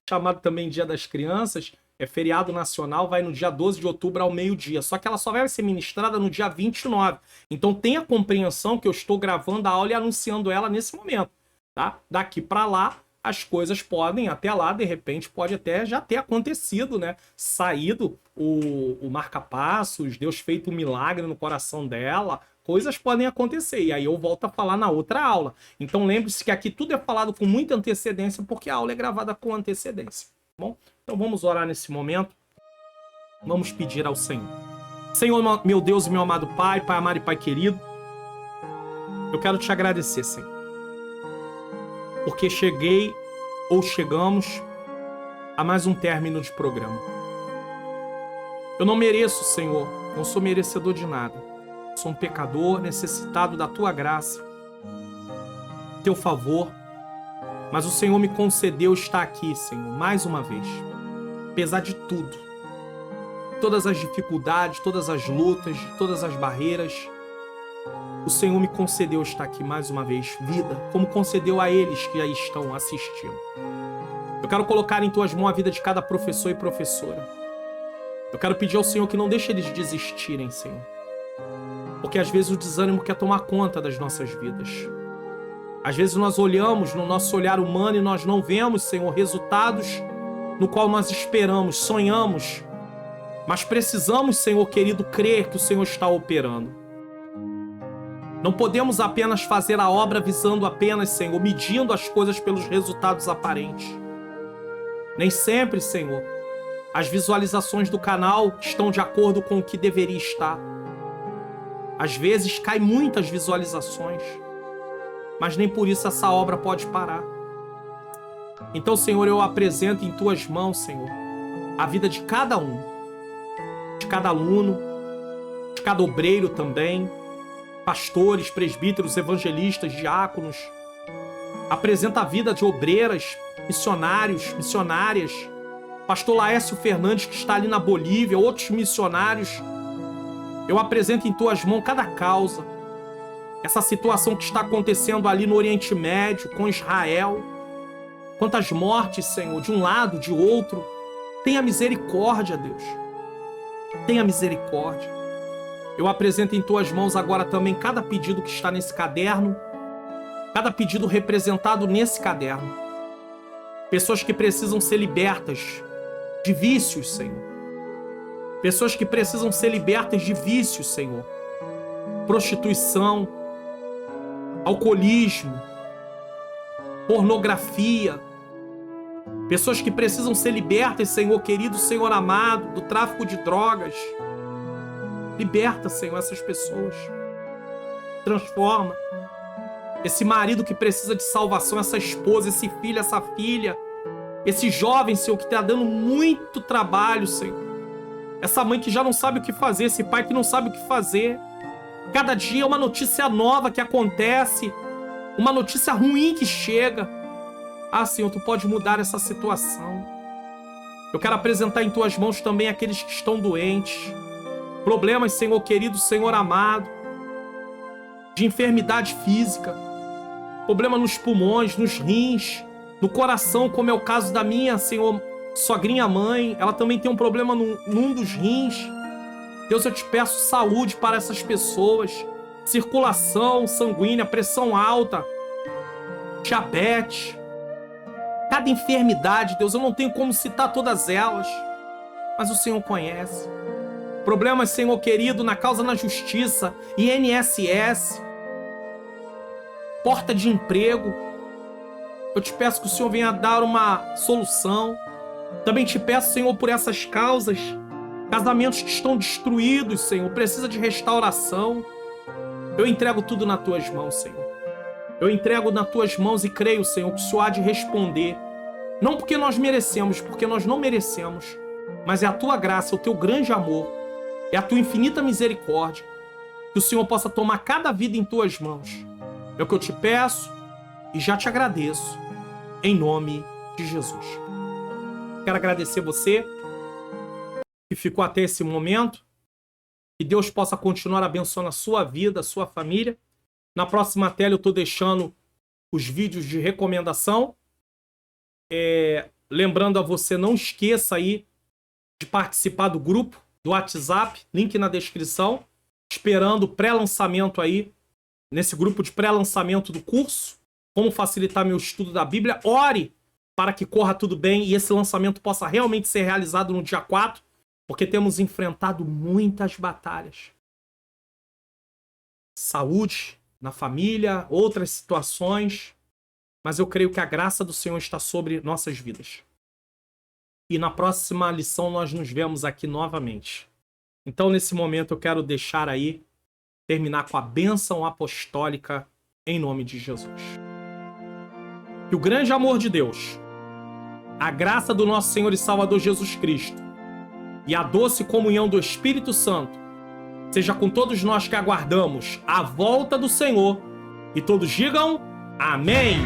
Chamado também Dia das Crianças. É feriado nacional. Vai no dia 12 de outubro ao meio-dia. Só que ela só vai ser ministrada no dia 29. Então tenha compreensão que eu estou gravando a aula e anunciando ela nesse momento. Tá? Daqui para lá, as coisas podem, até lá, de repente, pode até já ter acontecido, né? Saído o marca-passos, Deus feito um milagre no coração dela, coisas podem acontecer. E aí eu volto a falar na outra aula. Então lembre-se que aqui tudo é falado com muita antecedência, porque a aula é gravada com antecedência. Tá bom? Então vamos orar nesse momento. Vamos pedir ao Senhor. Senhor, meu Deus e meu amado Pai, Pai amado e Pai querido, eu quero te agradecer, Senhor. Porque chegamos a mais um término de programa. Eu não mereço, Senhor, não sou merecedor de nada. Sou um pecador necessitado da Tua graça, Teu favor, mas o Senhor me concedeu estar aqui, Senhor, mais uma vez. Apesar de tudo, todas as dificuldades, todas as lutas, todas as barreiras, o Senhor me concedeu estar aqui mais uma vez, vida, como concedeu a eles que aí estão assistindo. Eu quero colocar em Tuas mãos a vida de cada professor e professora. Eu quero pedir ao Senhor que não deixe eles desistirem, Senhor. Porque às vezes o desânimo quer tomar conta das nossas vidas. Às vezes nós olhamos no nosso olhar humano e nós não vemos, Senhor, resultados no qual nós esperamos, sonhamos. Mas precisamos, Senhor querido, crer que o Senhor está operando. Não podemos apenas fazer a obra visando apenas, Senhor, medindo as coisas pelos resultados aparentes. Nem sempre, Senhor, as visualizações do canal estão de acordo com o que deveria estar. Às vezes caem muitas visualizações, mas nem por isso essa obra pode parar. Então, Senhor, eu apresento em tuas mãos, Senhor, a vida de cada um, de cada aluno, de cada obreiro também, pastores, presbíteros, evangelistas, diáconos. Apresenta a vida de obreiras, missionários, missionárias. Pastor Laércio Fernandes, que está ali na Bolívia, outros missionários. Eu apresento em tuas mãos cada causa. Essa situação que está acontecendo ali no Oriente Médio, com Israel. Quantas mortes, Senhor, de um lado, de outro. Tenha misericórdia, Deus. Tenha misericórdia. Eu apresento em tuas mãos agora também cada pedido que está nesse caderno. Cada pedido representado nesse caderno. Pessoas que precisam ser libertas de vícios, Senhor. Pessoas que precisam ser libertas de vícios, Senhor. Prostituição, alcoolismo, pornografia. Pessoas que precisam ser libertas, Senhor querido, Senhor amado, do tráfico de drogas. Liberta, Senhor, essas pessoas. Transforma. Esse marido que precisa de salvação, essa esposa, esse filho, essa filha. Esse jovem, Senhor, que está dando muito trabalho, Senhor. Essa mãe que já não sabe o que fazer, esse pai que não sabe o que fazer. Cada dia é uma notícia nova que acontece, uma notícia ruim que chega. Ah, Senhor, Tu pode mudar essa situação. Eu quero apresentar em Tuas mãos também aqueles que estão doentes. Problemas, Senhor querido, Senhor amado, de enfermidade física. Problema nos pulmões, nos rins, no coração, como é o caso da minha, Senhor, sogrinha mãe. Ela também tem um problema num dos rins. Deus, eu te peço saúde para essas pessoas. Circulação sanguínea, pressão alta, diabetes. Cada enfermidade, Deus, eu não tenho como citar todas elas, mas o Senhor conhece. Problemas, Senhor querido, na causa na justiça, INSS, porta de emprego. Eu te peço que o Senhor venha dar uma solução. Também te peço, Senhor, por essas causas, casamentos que estão destruídos, Senhor, precisa de restauração. Eu entrego tudo nas Tuas mãos, Senhor. Eu entrego nas Tuas mãos e creio, Senhor, que o Senhor há de responder. Não porque nós merecemos, porque nós não merecemos, mas é a Tua graça, o Teu grande amor, é a Tua infinita misericórdia. Que o Senhor possa tomar cada vida em Tuas mãos. É o que eu te peço e já te agradeço, em nome de Jesus. Quero agradecer você que ficou até esse momento. Que Deus possa continuar abençoando a sua vida, a sua família. Na próxima tela eu estou deixando os vídeos de recomendação. Lembrando a você, não esqueça aí de participar do grupo do WhatsApp, link na descrição. Esperando o pré-lançamento aí, nesse grupo de pré-lançamento do curso. Como facilitar meu estudo da Bíblia. Ore para que corra tudo bem e esse lançamento possa realmente ser realizado no dia 4. Porque temos enfrentado muitas batalhas. Saúde na família, outras situações. Mas eu creio que a graça do Senhor está sobre nossas vidas. E na próxima lição nós nos vemos aqui novamente. Então, nesse momento, eu quero deixar aí, terminar com a bênção apostólica em nome de Jesus. Que o grande amor de Deus, a graça do nosso Senhor e Salvador Jesus Cristo, e a doce comunhão do Espírito Santo seja com todos nós que aguardamos a volta do Senhor. E todos digam amém.